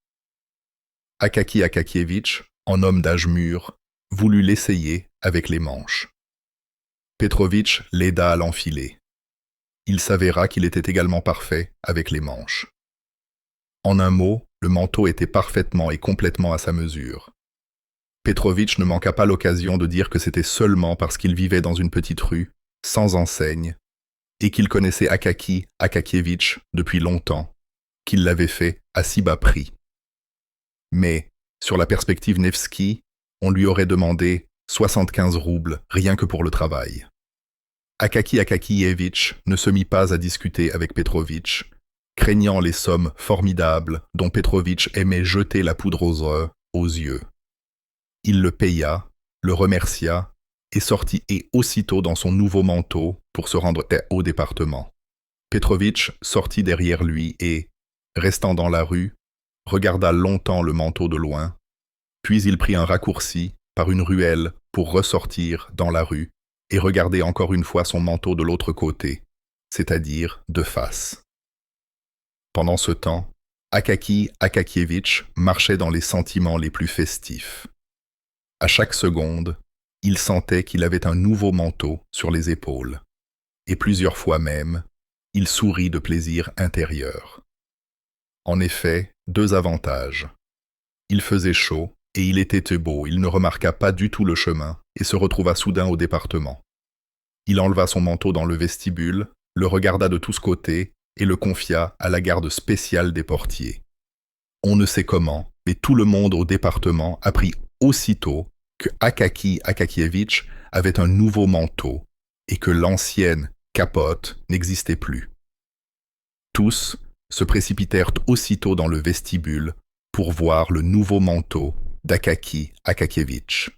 Speaker 1: Akaki Akakievitch, en homme d'âge mûr, voulut l'essayer avec les manches. Petrovitch l'aida à l'enfiler. Il s'avéra qu'il était également parfait avec les manches. En un mot, le manteau était parfaitement et complètement à sa mesure. Petrovitch ne manqua pas l'occasion de dire que c'était seulement parce qu'il vivait dans une petite rue, sans enseigne, et qu'il connaissait Akaki Akakievitch depuis longtemps, qu'il l'avait fait à si bas prix. Mais, sur la perspective Nevsky, on lui aurait demandé 75 roubles rien que pour le travail. Akaki Akakievitch ne se mit pas à discuter avec Petrovitch, craignant les sommes formidables dont Petrovitch aimait jeter la poudre aux yeux. Il le paya, le remercia et sortit aussitôt dans son nouveau manteau pour se rendre au département. Petrovitch sortit derrière lui et, restant dans la rue, regarda longtemps le manteau de loin, puis il prit un raccourci par une ruelle pour ressortir dans la rue et regardait encore une fois son manteau de l'autre côté, c'est-à-dire de face. Pendant ce temps, Akaki Akakievitch marchait dans les sentiments les plus festifs. À chaque seconde, il sentait qu'il avait un nouveau manteau sur les épaules, et plusieurs fois même, il sourit de plaisir intérieur. En effet, deux avantages. Il faisait chaud et il était beau, il ne remarqua pas du tout le chemin et se retrouva soudain au département. Il enleva son manteau dans le vestibule, le regarda de tous côtés et le confia à la garde spéciale des portiers. On ne sait comment, mais tout le monde au département apprit aussitôt que Akaki Akakievitch avait un nouveau manteau et que l'ancienne capote n'existait plus. Tous se précipitèrent aussitôt dans le vestibule pour voir le nouveau manteau d'Akaki Akakievitch.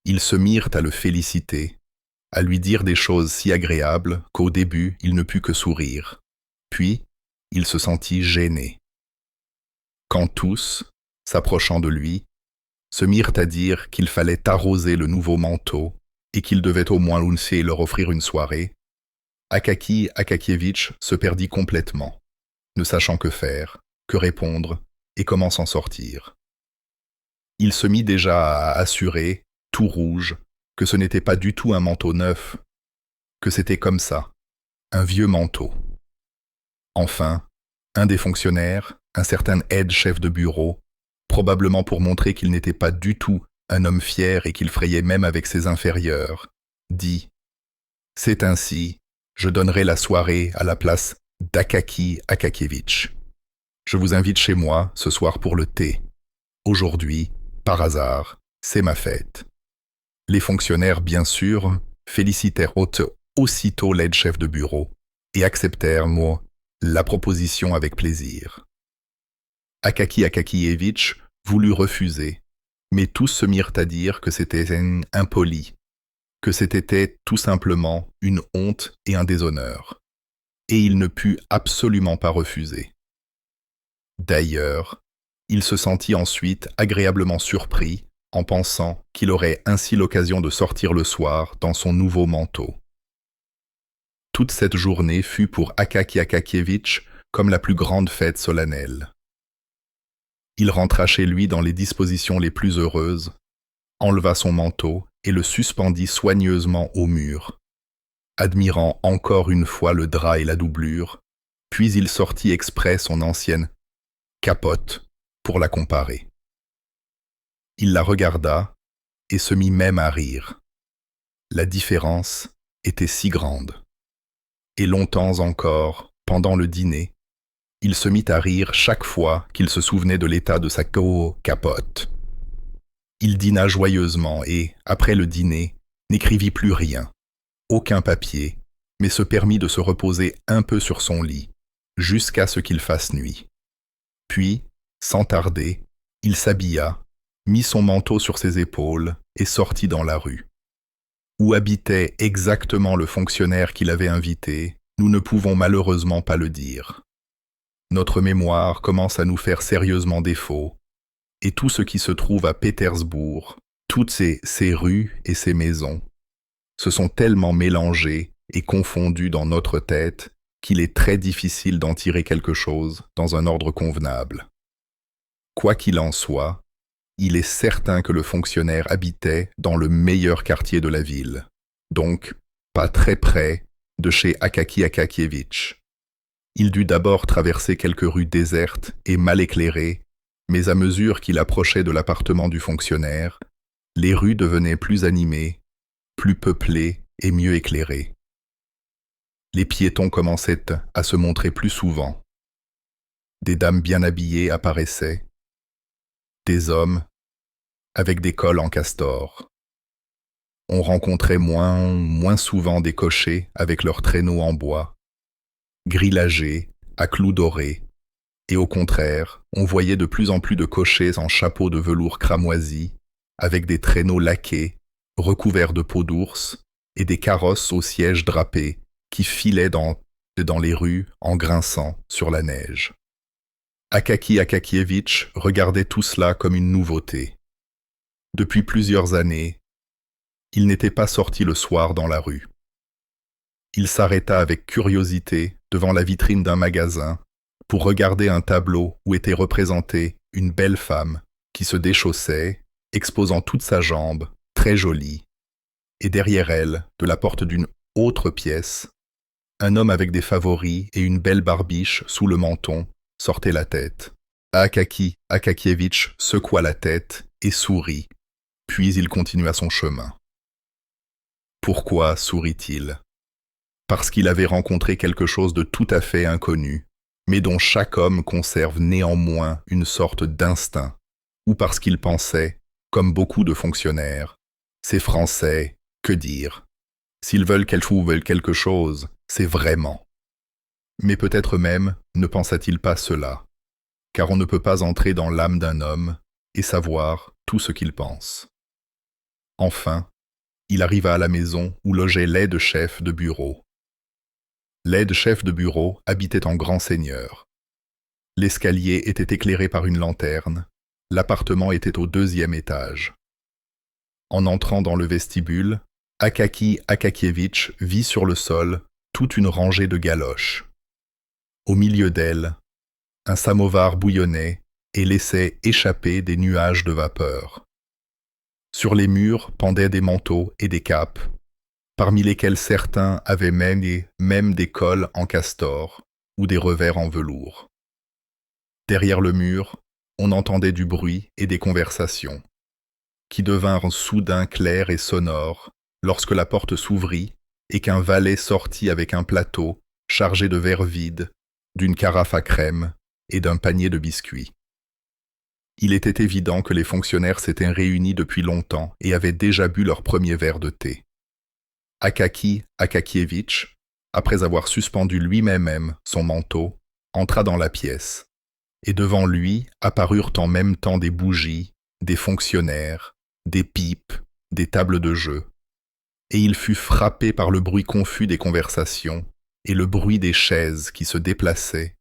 Speaker 1: Ils se mirent à le féliciter, à lui dire des choses si agréables qu'au début il ne put que sourire. Puis, il se sentit gêné. Quand tous, s'approchant de lui, se mirent à dire qu'il fallait arroser le nouveau manteau et qu'il devait au moins leur offrir une soirée, Akaki Akakievitch se perdit complètement, ne sachant que faire, que répondre et comment s'en sortir. Il se mit déjà à assurer, tout rouge, que ce n'était pas du tout un manteau neuf, que c'était comme ça, un vieux manteau. Enfin, un des fonctionnaires, un certain aide-chef de bureau, probablement pour montrer qu'il n'était pas du tout un homme fier et qu'il frayait même avec ses inférieurs, dit « C'est ainsi, je donnerai la soirée à la place d'Akaki Akakievitch. Je vous invite chez moi ce soir pour le thé. Aujourd'hui, par hasard, c'est ma fête. » Les fonctionnaires, bien sûr, félicitèrent aussitôt l'aide-chef de bureau et acceptèrent, la proposition avec plaisir. Akaki Akakievitch voulut refuser, mais tous se mirent à dire que c'était impoli, que c'était tout simplement une honte et un déshonneur, et il ne put absolument pas refuser. D'ailleurs, il se sentit ensuite agréablement surpris en pensant qu'il aurait ainsi l'occasion de sortir le soir dans son nouveau manteau. Toute cette journée fut pour Akaki Akakievitch comme la plus grande fête solennelle. Il rentra chez lui dans les dispositions les plus heureuses, enleva son manteau et le suspendit soigneusement au mur, admirant encore une fois le drap et la doublure, puis il sortit exprès son ancienne capote pour la comparer. Il la regarda et se mit même à rire. La différence était si grande. Et longtemps encore, pendant le dîner, il se mit à rire chaque fois qu'il se souvenait de l'état de sa capote. Il dîna joyeusement et, après le dîner, n'écrivit plus rien, aucun papier, mais se permit de se reposer un peu sur son lit, jusqu'à ce qu'il fasse nuit. Puis, sans tarder, il s'habilla, mit son manteau sur ses épaules et sortit dans la rue. Où habitait exactement le fonctionnaire qui l'avait invité, nous ne pouvons malheureusement pas le dire. Notre mémoire commence à nous faire sérieusement défaut, et tout ce qui se trouve à Pétersbourg, toutes ces rues et ces maisons, se sont tellement mélangés et confondus dans notre tête qu'il est très difficile d'en tirer quelque chose dans un ordre convenable. Quoi qu'il en soit, il est certain que le fonctionnaire habitait dans le meilleur quartier de la ville, donc pas très près de chez Akaki Akakievitch. Il dut d'abord traverser quelques rues désertes et mal éclairées, mais à mesure qu'il approchait de l'appartement du fonctionnaire, les rues devenaient plus animées, plus peuplées et mieux éclairées. Les piétons commençaient à se montrer plus souvent. Des dames bien habillées apparaissaient, des hommes avec des cols en castor. On rencontrait moins souvent des cochers avec leurs traîneaux en bois, grillagés, à clous dorés, et au contraire, on voyait de plus en plus de cochers en chapeaux de velours cramoisi, avec des traîneaux laqués, recouverts de peau d'ours, et des carrosses aux sièges drapés qui filaient dans les rues en grinçant sur la neige. Akaki Akakievitch regardait tout cela comme une nouveauté. Depuis plusieurs années, Il n'était pas sorti le soir dans la rue. Il s'arrêta avec curiosité devant la vitrine d'un magasin pour regarder un tableau où était représentée une belle femme qui se déchaussait, exposant toute sa jambe, très jolie, et derrière elle, de la porte d'une autre pièce, un homme avec des favoris et une belle barbiche sous le menton sortait la tête. Akaki Akakievitch secoua la tête et sourit, puis il continua son chemin. Pourquoi sourit-il? Parce qu'il avait rencontré quelque chose de tout à fait inconnu, mais dont chaque homme conserve néanmoins une sorte d'instinct, ou parce qu'il pensait, comme beaucoup de fonctionnaires, ces Français, que dire? S'ils veulent quelque chose, c'est vraiment. Mais peut-être même ne pensa-t-il pas cela, car on ne peut pas entrer dans l'âme d'un homme et savoir tout ce qu'il pense. Enfin, il arriva à la maison où logeait l'aide-chef de bureau. L'aide-chef de bureau habitait en grand seigneur. L'escalier était éclairé par une lanterne. L'appartement était au 2e étage. En entrant dans le vestibule, Akaki Akakievitch vit sur le sol toute une rangée de galoches. Au milieu d'elles, un samovar bouillonnait et laissait échapper des nuages de vapeur. Sur les murs pendaient des manteaux et des capes, parmi lesquels certains avaient même des cols en castor ou des revers en velours. Derrière le mur, on entendait du bruit et des conversations, qui devinrent soudain clairs et sonores lorsque la porte s'ouvrit et qu'un valet sortit avec un plateau chargé de verres vides, d'une carafe à crème et d'un panier de biscuits. Il était évident que les fonctionnaires s'étaient réunis depuis longtemps et avaient déjà bu leur premier verre de thé. Akaki Akakievitch, après avoir suspendu lui-même son manteau, entra dans la pièce, et devant lui apparurent en même temps des bougies, des fonctionnaires, des pipes, des tables de jeu, et il fut frappé par le bruit confus des conversations et le bruit des chaises qui se déplaçaient,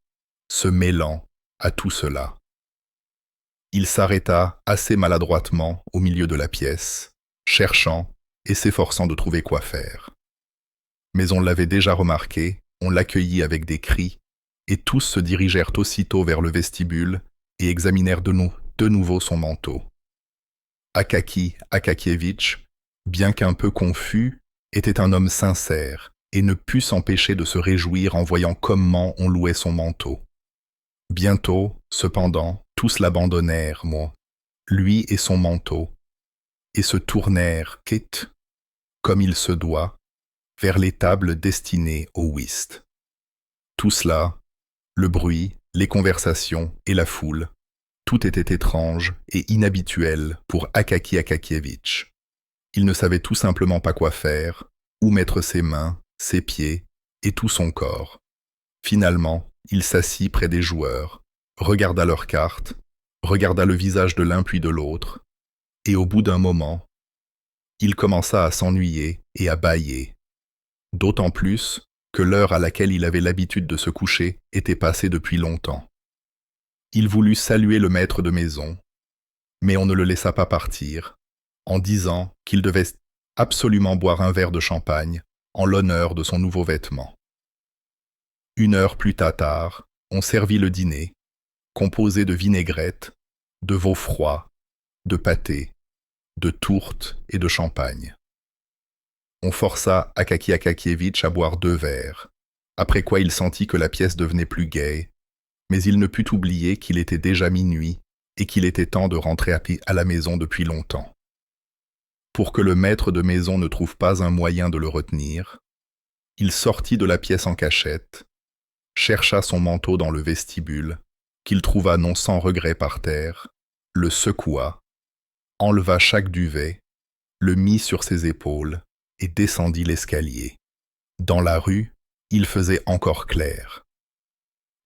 Speaker 1: se mêlant à tout cela. Il s'arrêta assez maladroitement au milieu de la pièce, cherchant et s'efforçant de trouver quoi faire. Mais on l'avait déjà remarqué, on l'accueillit avec des cris, et tous se dirigèrent aussitôt vers le vestibule et examinèrent de nouveau son manteau. Akaki Akakievitch, bien qu'un peu confus, était un homme sincère et ne put s'empêcher de se réjouir en voyant comment on louait son manteau. Bientôt, cependant, tous l'abandonnèrent, lui et son manteau, et se tournèrent, comme il se doit, vers les tables destinées au whist. Tout cela, le bruit, les conversations et la foule, tout était étrange et inhabituel pour Akaki Akakievitch. Il ne savait tout simplement pas quoi faire, où mettre ses mains, ses pieds et tout son corps. Finalement, il s'assit près des joueurs, regarda leurs cartes, regarda le visage de l'un puis de l'autre, et au bout d'un moment, il commença à s'ennuyer et à bâiller. D'autant plus que l'heure à laquelle il avait l'habitude de se coucher était passée depuis longtemps. Il voulut saluer le maître de maison, mais on ne le laissa pas partir, en disant qu'il devait absolument boire un verre de champagne en l'honneur de son nouveau vêtement. 1 heure plus tard, on servit le dîner, composé de vinaigrette, de veau froid, de pâté, de tourte et de champagne. On força Akaki Akakievitch à boire 2 verres, après quoi il sentit que la pièce devenait plus gaie, mais il ne put oublier qu'il était déjà minuit et qu'il était temps de rentrer à la maison depuis longtemps. Pour que le maître de maison ne trouve pas un moyen de le retenir, il sortit de la pièce en cachette, chercha son manteau dans le vestibule, qu'il trouva non sans regret par terre, le secoua, enleva chaque duvet, le mit sur ses épaules et descendit l'escalier. Dans la rue, il faisait encore clair.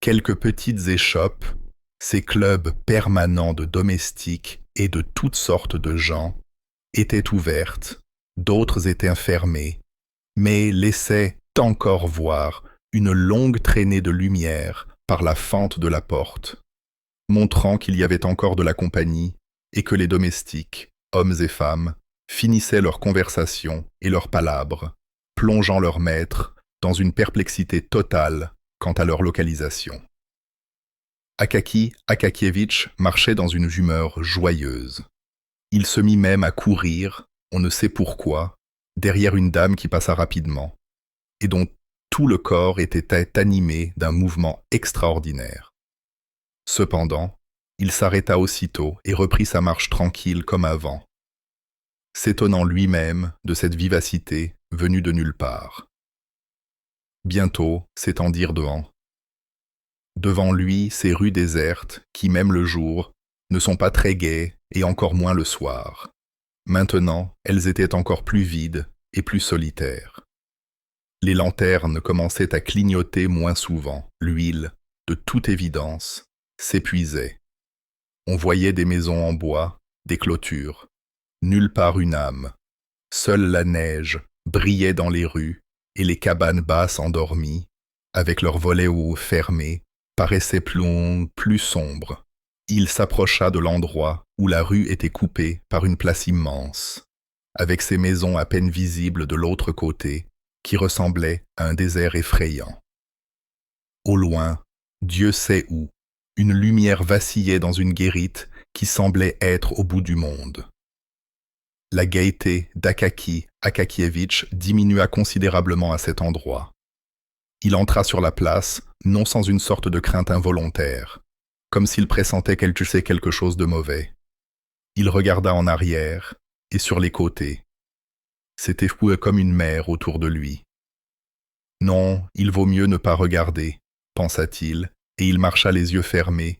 Speaker 1: Quelques petites échoppes, ces clubs permanents de domestiques et de toutes sortes de gens, étaient ouvertes, d'autres étaient fermées, mais laissaient encore voir une longue traînée de lumière par la fente de la porte, montrant qu'il y avait encore de la compagnie et que les domestiques, hommes et femmes, finissaient leur conversation et leurs palabres, plongeant leur maître dans une perplexité totale quant à leur localisation. Akaki Akakievitch marchait dans une humeur joyeuse. Il se mit même à courir, on ne sait pourquoi, derrière une dame qui passa rapidement, et dont tout le corps était animé d'un mouvement extraordinaire. Cependant, il s'arrêta aussitôt et reprit sa marche tranquille comme avant, s'étonnant lui-même de cette vivacité venue de nulle part. Bientôt s'étendirent devant lui ces rues désertes qui, même le jour, ne sont pas très gaies et encore moins le soir. Maintenant, elles étaient encore plus vides et plus solitaires. Les lanternes commençaient à clignoter moins souvent. L'huile, de toute évidence, s'épuisait. On voyait des maisons en bois, des clôtures. Nulle part une âme. Seule la neige brillait dans les rues et les cabanes basses endormies, avec leurs volets hauts fermés, paraissaient plus sombres. Il s'approcha de l'endroit où la rue était coupée par une place immense, avec ses maisons à peine visibles de l'autre côté, qui ressemblait à un désert effrayant. Au loin, Dieu sait où, une lumière vacillait dans une guérite qui semblait être au bout du monde. La gaieté d'Akaki Akakievitch diminua considérablement à cet endroit. Il entra sur la place, non sans une sorte de crainte involontaire, comme s'il pressentait quelque chose de mauvais. Il regarda en arrière et sur les côtés. C'était fou comme une mer autour de lui. Non, il vaut mieux ne pas regarder, pensa-t-il, et il marcha les yeux fermés,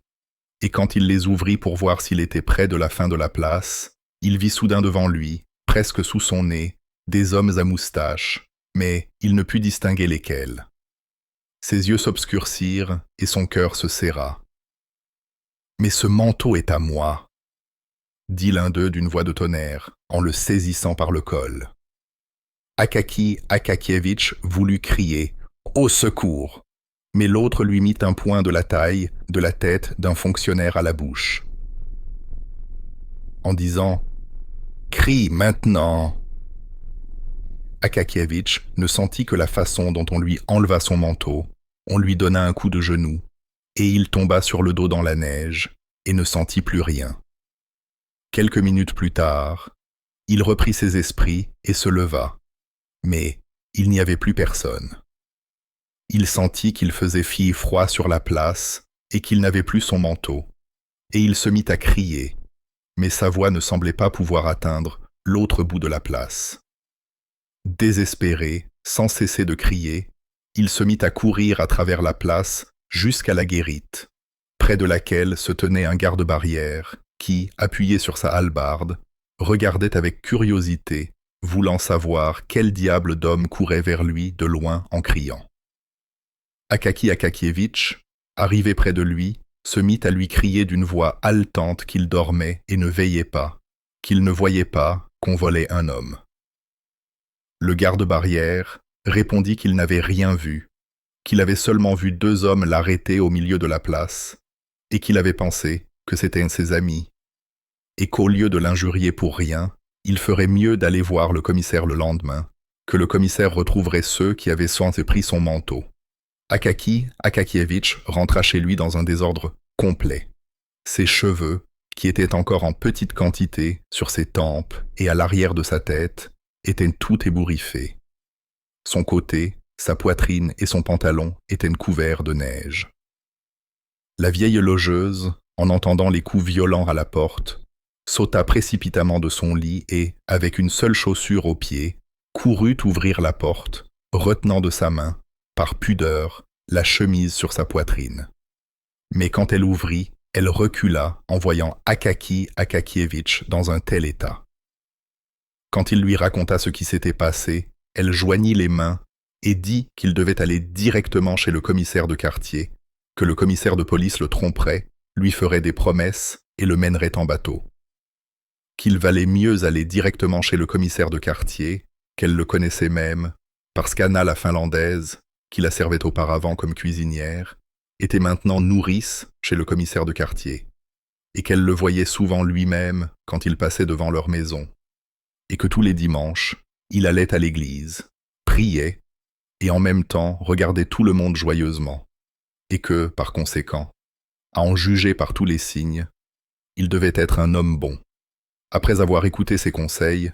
Speaker 1: et quand il les ouvrit pour voir s'il était près de la fin de la place, il vit soudain devant lui, presque sous son nez, des hommes à moustaches, mais il ne put distinguer lesquels. Ses yeux s'obscurcirent et son cœur se serra. « Mais ce manteau est à moi !» dit l'un d'eux d'une voix de tonnerre, en le saisissant par le col. Akaki Akakievitch voulut crier « Au secours !» mais l'autre lui mit un poing de la taille, de la tête d'un fonctionnaire à la bouche, en disant « Crie maintenant !» Akakievitch ne sentit que la façon dont on lui enleva son manteau, on lui donna un coup de genou, et il tomba sur le dos dans la neige et ne sentit plus rien. Quelques minutes plus tard, il reprit ses esprits et se leva, mais il n'y avait plus personne. Il sentit qu'il faisait froid sur la place et qu'il n'avait plus son manteau, et il se mit à crier, mais sa voix ne semblait pas pouvoir atteindre l'autre bout de la place. Désespéré, sans cesser de crier, il se mit à courir à travers la place jusqu'à la guérite, près de laquelle se tenait un garde-barrière qui, appuyé sur sa hallebarde, regardait avec curiosité, voulant savoir quel diable d'homme courait vers lui de loin en criant. Akaki Akakievitch, arrivé près de lui, se mit à lui crier d'une voix haletante qu'il dormait et ne veillait pas, qu'il ne voyait pas qu'on volait un homme. Le garde-barrière répondit qu'il n'avait rien vu, qu'il avait seulement vu 2 hommes l'arrêter au milieu de la place, et qu'il avait pensé que c'étaient ses amis, et qu'au lieu de l'injurier pour rien, il ferait mieux d'aller voir le commissaire le lendemain, que le commissaire retrouverait ceux qui avaient pris son manteau. Akaki Akakievitch rentra chez lui dans un désordre complet. Ses cheveux, qui étaient encore en petite quantité sur ses tempes et à l'arrière de sa tête, étaient tout ébouriffés. Son côté, sa poitrine et son pantalon étaient couverts de neige. La vieille logeuse, en entendant les coups violents à la porte, sauta précipitamment de son lit et, avec une seule chaussure au pied, courut ouvrir la porte, retenant de sa main, par pudeur, la chemise sur sa poitrine. Mais quand elle ouvrit, elle recula en voyant Akaki Akakievitch dans un tel état. Quand il lui raconta ce qui s'était passé, elle joignit les mains et dit qu'il devait aller directement chez le commissaire de quartier, que le commissaire de police le tromperait, lui ferait des promesses et le mènerait en bateau. Qu'il valait mieux aller directement chez le commissaire de quartier, qu'elle le connaissait même, parce qu'Anna la Finlandaise, qui la servait auparavant comme cuisinière, était maintenant nourrice chez le commissaire de quartier, et qu'elle le voyait souvent lui-même quand il passait devant leur maison, et que tous les dimanches, il allait à l'église, priait, et en même temps regardait tout le monde joyeusement, et que, par conséquent, à en juger par tous les signes, il devait être un homme bon. Après avoir écouté ses conseils,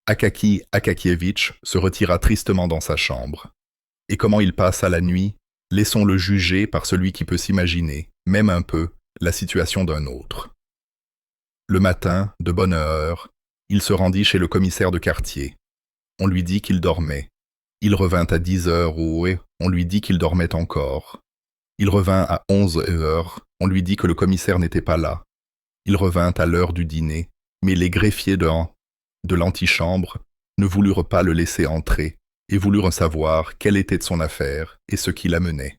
Speaker 1: Akaki Akakievitch se retira tristement dans sa chambre. Et comment il passa la nuit, laissons-le juger par celui qui peut s'imaginer, même un peu, la situation d'un autre. Le matin, de bonne heure, il se rendit chez le commissaire de quartier. On lui dit qu'il dormait. Il revint à 10 heures où on lui dit qu'il dormait encore. Il revint à 11 heures, on lui dit que le commissaire n'était pas là. Il revint à l'heure du dîner, mais les greffiers de l'antichambre ne voulurent pas le laisser entrer et voulurent savoir quelle était son affaire et ce qui l'amenait.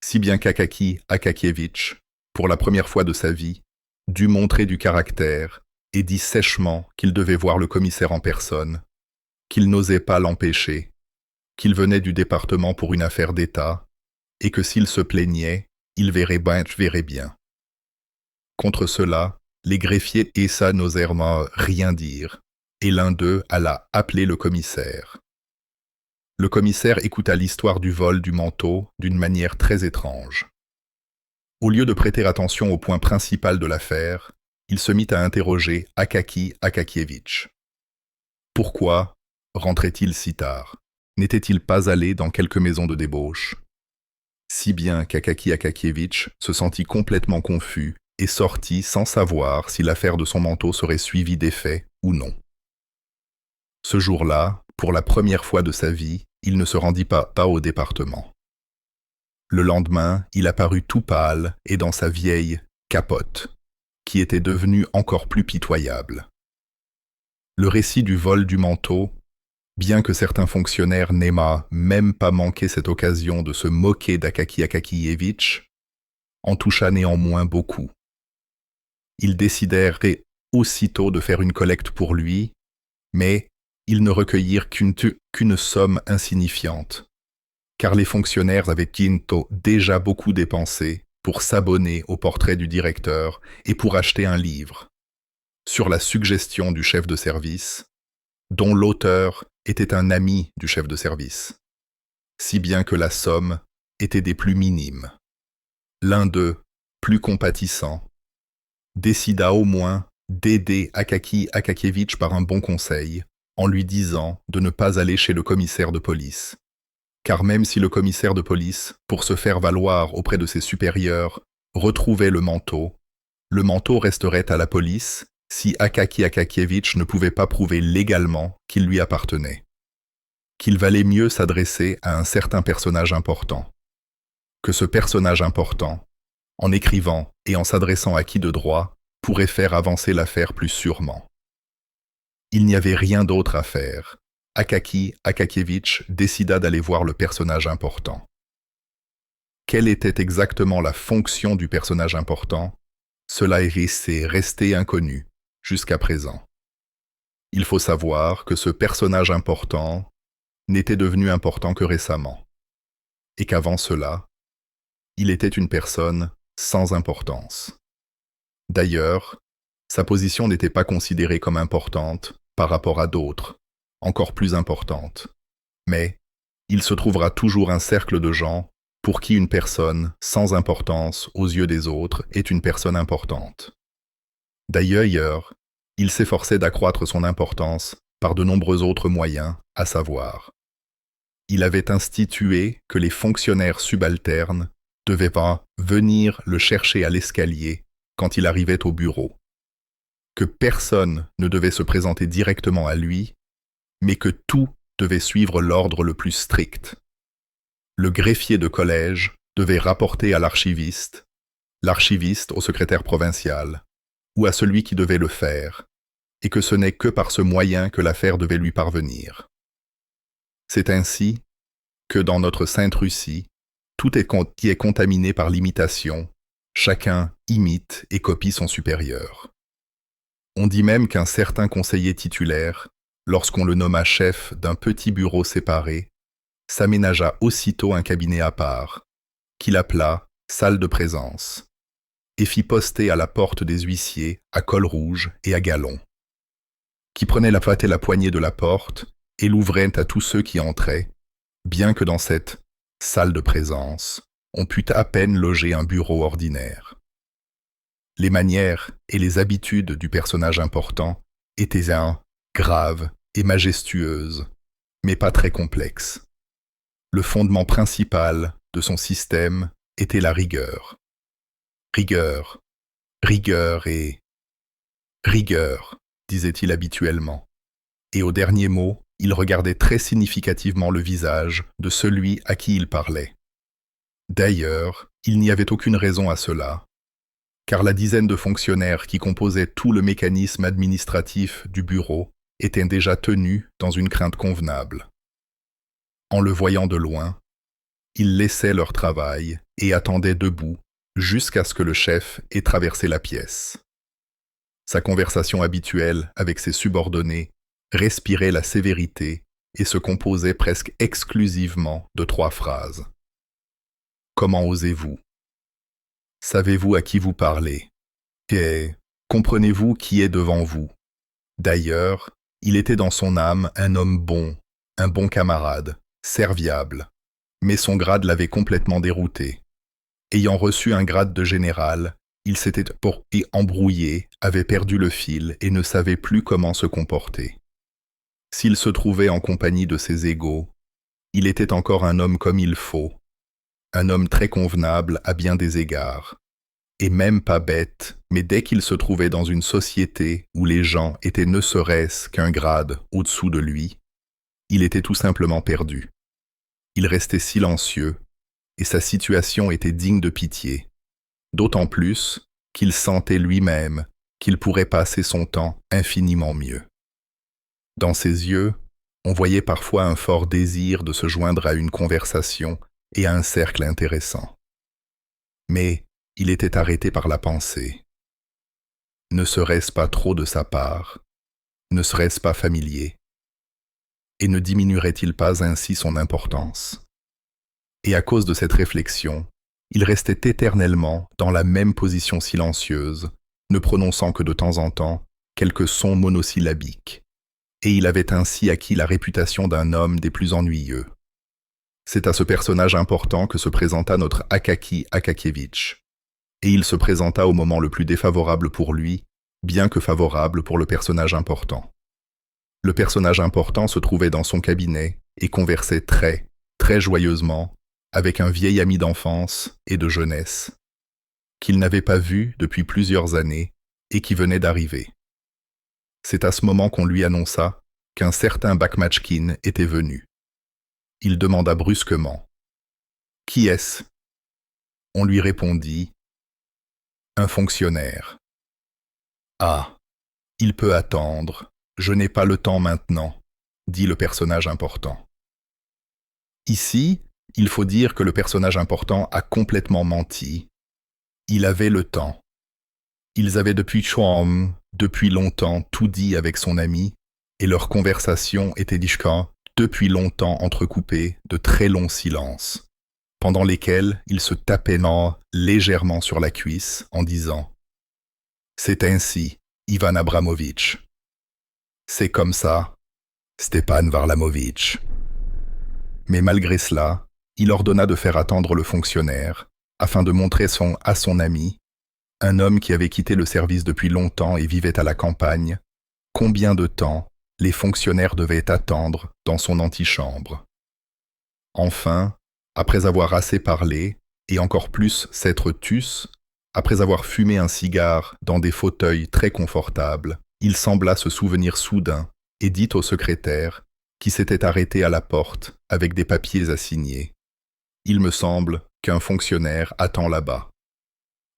Speaker 1: Si bien qu'Akaki Akakievitch, pour la première fois de sa vie, dut montrer du caractère et dit sèchement qu'il devait voir le commissaire en personne, qu'il n'osait pas l'empêcher, qu'il venait du département pour une affaire d'État et que s'il se plaignait, il verrait bien. Contre cela, les greffiers et ça n'osèrent rien dire, et l'un d'eux alla appeler le commissaire. Le commissaire écouta l'histoire du vol du manteau d'une manière très étrange. Au lieu de prêter attention au point principal de l'affaire, il se mit à interroger Akaki Akakievitch. Pourquoi rentrait-il si tard? N'était-il pas allé dans quelques maisons de débauche? Si bien qu'Akaki Akakievitch se sentit complètement confus et sortit sans savoir si l'affaire de son manteau serait suivie d'effet ou non. Ce jour-là, pour la première fois de sa vie, il ne se rendit pas au département. Le lendemain, il apparut tout pâle et dans sa vieille capote, qui était devenue encore plus pitoyable. Le récit du vol du manteau, bien que certains fonctionnaires n'aimât même pas manquer cette occasion de se moquer d'Akaki Akakievitch, en toucha néanmoins beaucoup. Ils décidèrent aussitôt de faire une collecte pour lui, mais ils ne recueillirent qu'une somme insignifiante, car les fonctionnaires avaient déjà beaucoup dépensé pour s'abonner au portrait du directeur et pour acheter un livre, sur la suggestion du chef de service, dont l'auteur était un ami du chef de service, si bien que la somme était des plus minimes. L'un d'eux, plus compatissant, décida au moins d'aider Akaki Akakievitch par un bon conseil, en lui disant de ne pas aller chez le commissaire de police. Car même si le commissaire de police, pour se faire valoir auprès de ses supérieurs, retrouvait le manteau resterait à la police si Akaki Akakievitch ne pouvait pas prouver légalement qu'il lui appartenait. Qu'il valait mieux s'adresser à un certain personnage important. Que ce personnage important, en écrivant et en s'adressant à qui de droit, pourrait faire avancer l'affaire plus sûrement. Il n'y avait rien d'autre à faire. Akaki Akakievitch décida d'aller voir le personnage important. Quelle était exactement la fonction du personnage important? Cela est resté inconnu jusqu'à présent. Il faut savoir que ce personnage important n'était devenu important que récemment, et qu'avant cela, il était une personne sans importance. D'ailleurs, sa position n'était pas considérée comme importante par rapport à d'autres, encore plus importantes. Mais il se trouvera toujours un cercle de gens pour qui une personne sans importance aux yeux des autres est une personne importante. D'ailleurs, il s'efforçait d'accroître son importance par de nombreux autres moyens, à savoir, il avait institué que les fonctionnaires subalternes devaient pas venir le chercher à l'escalier quand il arrivait au bureau, que personne ne devait se présenter directement à lui, mais que tout devait suivre l'ordre le plus strict. Le greffier de collège devait rapporter à l'archiviste au secrétaire provincial, ou à celui qui devait le faire, et que ce n'est que par ce moyen que l'affaire devait lui parvenir. C'est ainsi que dans notre Sainte Russie, tout qui est contaminé par l'imitation, chacun imite et copie son supérieur. On dit même qu'un certain conseiller titulaire, lorsqu'on le nomma chef d'un petit bureau séparé, s'aménagea aussitôt un cabinet à part, qu'il appela salle de présence, et fit poster à la porte des huissiers à col rouge et à galons. qui prenait la poignée de la porte et l'ouvrait à tous ceux qui entraient, bien que dans cette salle de présence, on pût à peine loger un bureau ordinaire. Les manières et les habitudes du personnage important étaient graves et majestueuses, mais pas très complexes. Le fondement principal de son système était la rigueur. Rigueur, rigueur et rigueur, disait-il habituellement. Et au dernier mot, il regardait très significativement le visage de celui à qui il parlait. D'ailleurs, il n'y avait aucune raison à cela, car la dizaine de fonctionnaires qui composaient tout le mécanisme administratif du bureau étaient déjà tenus dans une crainte convenable. En le voyant de loin, ils laissaient leur travail et attendaient debout jusqu'à ce que le chef ait traversé la pièce. Sa conversation habituelle avec ses subordonnés respirait la sévérité et se composait presque exclusivement de 3 phrases. Comment osez-vous? Savez-vous à qui vous parlez? Et comprenez-vous qui est devant vous? D'ailleurs, il était dans son âme un homme bon, un bon camarade, serviable, mais son grade l'avait complètement dérouté. Ayant reçu un grade de général, il s'était embrouillé, avait perdu le fil et ne savait plus comment se comporter. S'il se trouvait en compagnie de ses égaux, il était encore un homme comme il faut, un homme très convenable à bien des égards, et même pas bête, mais dès qu'il se trouvait dans une société où les gens étaient ne serait-ce qu'un grade au-dessous de lui, il était tout simplement perdu. Il restait silencieux, et sa situation était digne de pitié, d'autant plus qu'il sentait lui-même qu'il pourrait passer son temps infiniment mieux. Dans ses yeux, on voyait parfois un fort désir de se joindre à une conversation et à un cercle intéressant. Mais il était arrêté par la pensée. Ne serait-ce pas trop de sa part? Ne serait-ce pas familier? Et ne diminuerait-il pas ainsi son importance? Et à cause de cette réflexion, il restait éternellement dans la même position silencieuse, ne prononçant que de temps en temps quelques sons monosyllabiques. Et il avait ainsi acquis la réputation d'un homme des plus ennuyeux. C'est à ce personnage important que se présenta notre Akaki Akakievitch. Et il se présenta au moment le plus défavorable pour lui, bien que favorable pour le personnage important. Le personnage important se trouvait dans son cabinet et conversait très, très joyeusement avec un vieil ami d'enfance et de jeunesse, qu'il n'avait pas vu depuis plusieurs années et qui venait d'arriver. C'est à ce moment qu'on lui annonça qu'un certain Bakhmatchkin était venu. Il demanda brusquement « Qui est-ce » On lui répondit « Un fonctionnaire. »« Ah, il peut attendre, je n'ai pas le temps maintenant, » dit le personnage important. Ici, il faut dire que le personnage important a complètement menti. Il avait le temps. Ils avaient depuis longtemps tout dit avec son ami, et leur conversation était depuis longtemps entrecoupée de très longs silences, pendant lesquels ils se tapaient légèrement sur la cuisse en disant « C'est ainsi, Ivan Abramovitch. C'est comme ça, Stepan Varlamovitch. » Mais malgré cela, il ordonna de faire attendre le fonctionnaire, afin de montrer à son ami, un homme qui avait quitté le service depuis longtemps et vivait à la campagne, combien de temps les fonctionnaires devaient attendre dans son antichambre. Enfin, après avoir assez parlé, et encore plus s'être tus, après avoir fumé un cigare dans des fauteuils très confortables, il sembla se souvenir soudain et dit au secrétaire, qui s'était arrêté à la porte avec des papiers à signer. « Il me semble qu'un fonctionnaire attend là-bas.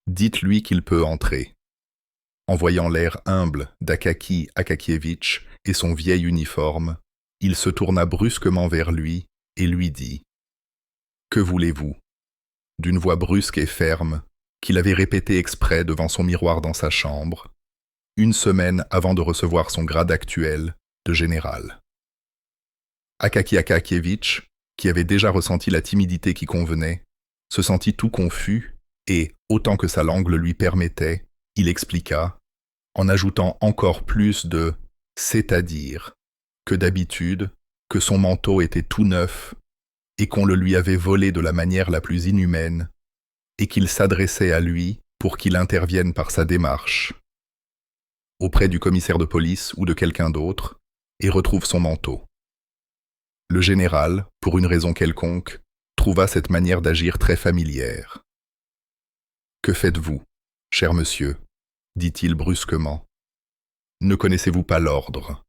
Speaker 1: Dites-lui qu'il peut entrer. » En voyant l'air humble d'Akaki Akakievitch et son vieil uniforme, il se tourna brusquement vers lui et lui dit « Que voulez-vous » d'une voix brusque et ferme qu'il avait répétée exprès devant son miroir dans sa chambre, une semaine avant de recevoir son grade actuel de général. Akaki Akakievitch, qui avait déjà ressenti la timidité qui convenait, se sentit tout confus et, autant que sa langue le lui permettait, il expliqua, en ajoutant encore plus de C'est-à-dire que d'habitude, que son manteau était tout neuf et qu'on le lui avait volé de la manière la plus inhumaine et qu'il s'adressait à lui pour qu'il intervienne par sa démarche auprès du commissaire de police ou de quelqu'un d'autre et retrouve son manteau. Le général, pour une raison quelconque, trouva cette manière d'agir très familière. « Que faites-vous, cher monsieur » dit-il brusquement. « Ne connaissez-vous pas l'ordre?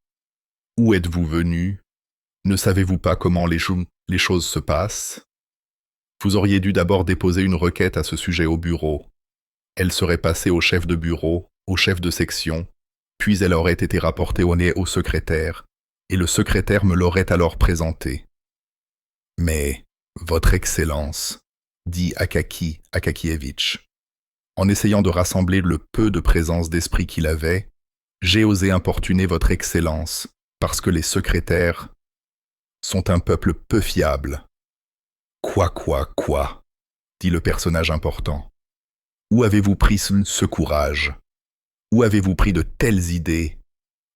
Speaker 1: Où êtes-vous venu? Ne savez-vous pas comment les choses se passent? Vous auriez dû d'abord déposer une requête à ce sujet au bureau. Elle serait passée au chef de bureau, au chef de section, puis elle aurait été rapportée au secrétaire, et le secrétaire me l'aurait alors présentée. Mais, Votre Excellence, dit Akaki Akakievitch, en essayant de rassembler le peu de présence d'esprit qu'il avait, j'ai osé importuner Votre Excellence, parce que les secrétaires sont un peuple peu fiable. Quoi, dit le personnage important. Où avez-vous pris ce courage? Où avez-vous pris de telles idées?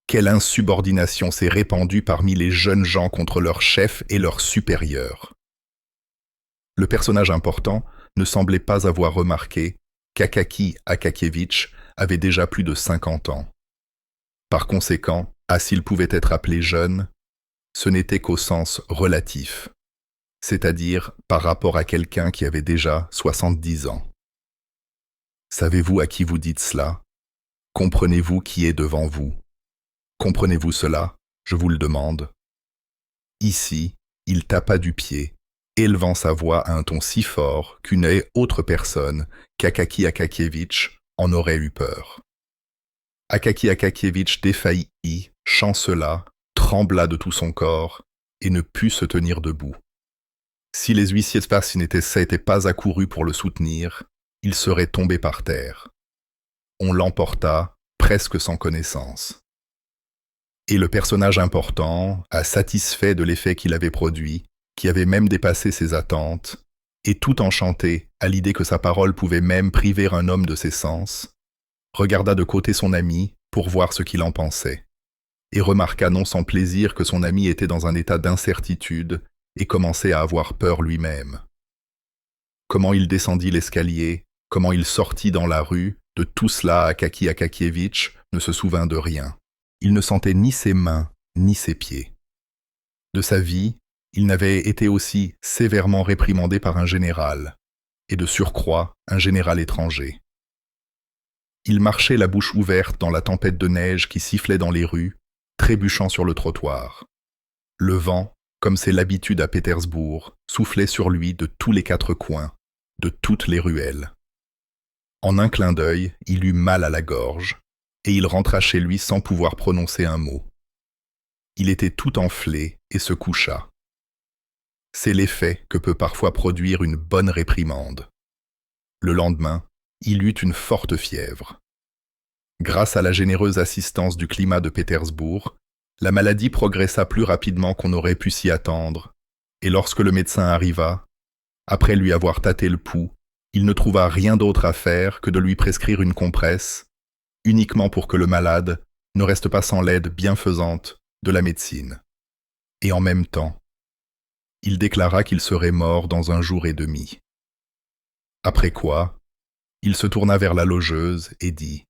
Speaker 1: Quelle insubordination s'est répandue parmi les jeunes gens contre leurs chefs et leurs supérieurs? Le personnage important ne semblait pas avoir remarqué qu'Akaki Akakievitch avait déjà plus de 50 ans. Par conséquent, s'il pouvait être appelé jeune, ce n'était qu'au sens relatif, c'est-à-dire par rapport à quelqu'un qui avait déjà 70 ans. Savez-vous à qui vous dites cela? Comprenez-vous qui est devant vous? Comprenez-vous cela? Je vous le demande. Ici, il tapa du pied, élevant sa voix à un ton si fort qu'une autre personne qu'Akaki Akakievitch en aurait eu peur. Akaki Akakievitch défaillit, chancela, trembla de tout son corps et ne put se tenir debout. Si les huissiers n'étaient pas accourus pour le soutenir, il serait tombé par terre. On l'emporta presque sans connaissance. Et le personnage important, satisfait de l'effet qu'il avait produit, qui avait même dépassé ses attentes, et tout enchanté à l'idée que sa parole pouvait même priver un homme de ses sens, regarda de côté son ami pour voir ce qu'il en pensait, et remarqua non sans plaisir que son ami était dans un état d'incertitude et commençait à avoir peur lui-même. Comment il descendit l'escalier, comment il sortit dans la rue, de tout cela Akaki Akakievitch ne se souvint de rien. Il ne sentait ni ses mains, ni ses pieds. De sa vie, il n'avait été aussi sévèrement réprimandé par un général, et de surcroît un général étranger. Il marchait la bouche ouverte dans la tempête de neige qui sifflait dans les rues, trébuchant sur le trottoir. Le vent, comme c'est l'habitude à Pétersbourg, soufflait sur lui de tous les quatre coins, de toutes les ruelles. En un clin d'œil, il eut mal à la gorge, et il rentra chez lui sans pouvoir prononcer un mot. Il était tout enflé et se coucha. C'est l'effet que peut parfois produire une bonne réprimande. Le lendemain, il eut une forte fièvre. Grâce à la généreuse assistance du climat de Pétersbourg, la maladie progressa plus rapidement qu'on aurait pu s'y attendre, et lorsque le médecin arriva, après lui avoir tâté le pouls, il ne trouva rien d'autre à faire que de lui prescrire une compresse, uniquement pour que le malade ne reste pas sans l'aide bienfaisante de la médecine. Et en même temps, il déclara qu'il serait mort dans 1 jour et demi. Après quoi, il se tourna vers la logeuse et dit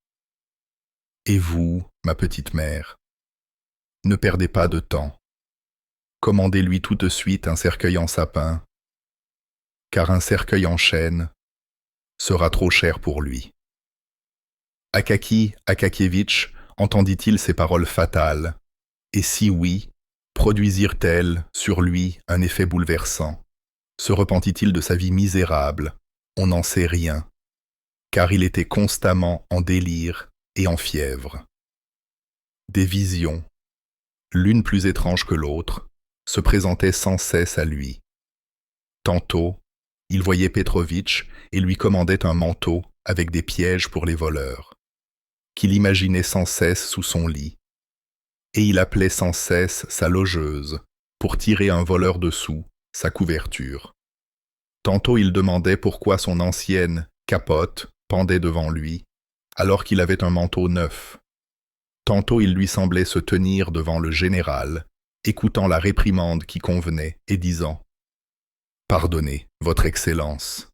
Speaker 1: « Et vous, ma petite mère, ne perdez pas de temps. Commandez-lui tout de suite un cercueil en sapin, car un cercueil en chêne sera trop cher pour lui. » Akaki Akakievitch entendit-il ces paroles fatales, et si oui, produisirent-elles sur lui un effet bouleversant? Se repentit-il de sa vie misérable? On n'en sait rien, car il était constamment en délire et en fièvre. Des visions, l'une plus étrange que l'autre, se présentaient sans cesse à lui. Tantôt, il voyait Petrovitch et lui commandait un manteau avec des pièges pour les voleurs, qu'il imaginait sans cesse sous son lit, et il appelait sans cesse sa logeuse pour tirer un voleur dessous sa couverture. Tantôt il demandait pourquoi son ancienne capote pendait devant lui, alors qu'il avait un manteau neuf. Tantôt il lui semblait se tenir devant le général, écoutant la réprimande qui convenait et disant « Pardonnez, votre Excellence ».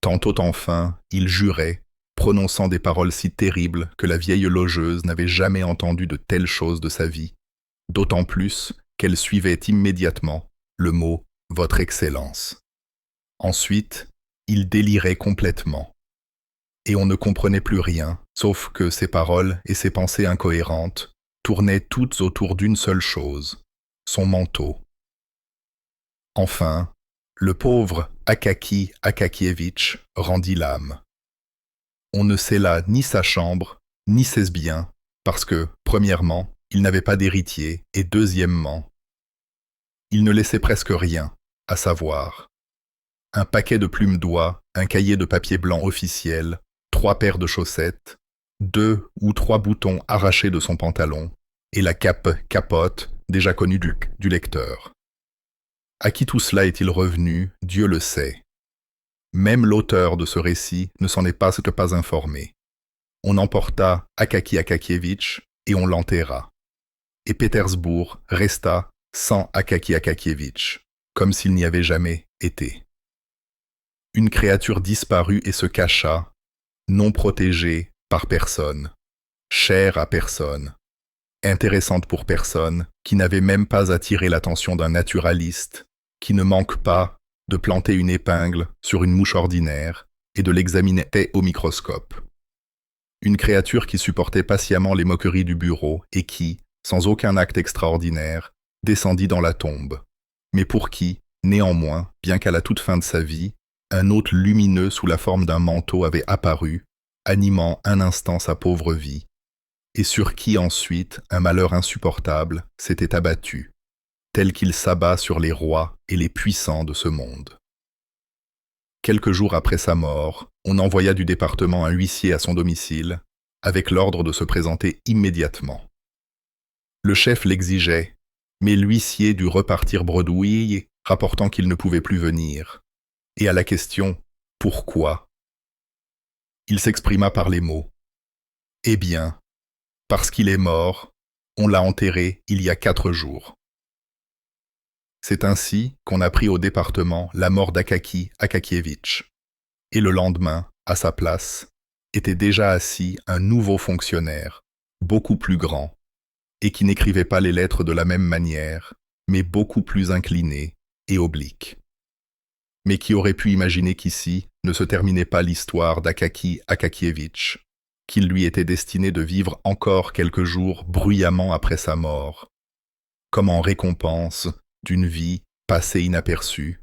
Speaker 1: Tantôt enfin, il jurait, prononçant des paroles si terribles que la vieille logeuse n'avait jamais entendu de telles choses de sa vie, d'autant plus qu'elle suivait immédiatement le mot « Votre Excellence ». Ensuite, il délirait complètement. Et on ne comprenait plus rien, sauf que ses paroles et ses pensées incohérentes tournaient toutes autour d'une seule chose, son manteau. Enfin, le pauvre Akaki Akakievitch rendit l'âme. On ne scella ni sa chambre, ni ses biens, parce que, premièrement, il n'avait pas d'héritier, et deuxièmement, il ne laissait presque rien, à savoir un paquet de plumes d'oie, un cahier de papier blanc officiel, 3 paires de chaussettes, 2 ou 3 boutons arrachés de son pantalon, et la capote déjà connue du lecteur. À qui tout cela est-il revenu, Dieu le sait. Même l'auteur de ce récit ne s'en est pas informé. On emporta Akaki Akakievitch et on l'enterra. Et Pétersbourg resta sans Akaki Akakievitch, comme s'il n'y avait jamais été. Une créature disparut et se cacha, non protégée par personne, chère à personne, intéressante pour personne, qui n'avait même pas attiré l'attention d'un naturaliste, qui ne manque pas de planter une épingle sur une mouche ordinaire et de l'examiner au microscope. Une créature qui supportait patiemment les moqueries du bureau et qui, sans aucun acte extraordinaire, descendit dans la tombe, mais pour qui, néanmoins, bien qu'à la toute fin de sa vie, un hôte lumineux sous la forme d'un manteau avait apparu, animant un instant sa pauvre vie, et sur qui ensuite un malheur insupportable s'était abattu, tel qu'il s'abat sur les rois et les puissants de ce monde. Quelques jours après sa mort, on envoya du département un huissier à son domicile, avec l'ordre de se présenter immédiatement. Le chef l'exigeait, mais l'huissier dut repartir bredouille, rapportant qu'il ne pouvait plus venir. Et à la question « Pourquoi ?», il s'exprima par les mots « Eh bien, parce qu'il est mort, on l'a enterré il y a 4 jours. » C'est ainsi qu'on apprit au département la mort d'Akaki Akakievitch. Et le lendemain, à sa place, était déjà assis un nouveau fonctionnaire, beaucoup plus grand, et qui n'écrivait pas les lettres de la même manière, mais beaucoup plus incliné et oblique. Mais qui aurait pu imaginer qu'ici ne se terminait pas l'histoire d'Akaki Akakievitch, qu'il lui était destiné de vivre encore quelques jours bruyamment après sa mort, comme en récompense d'une vie passée inaperçue.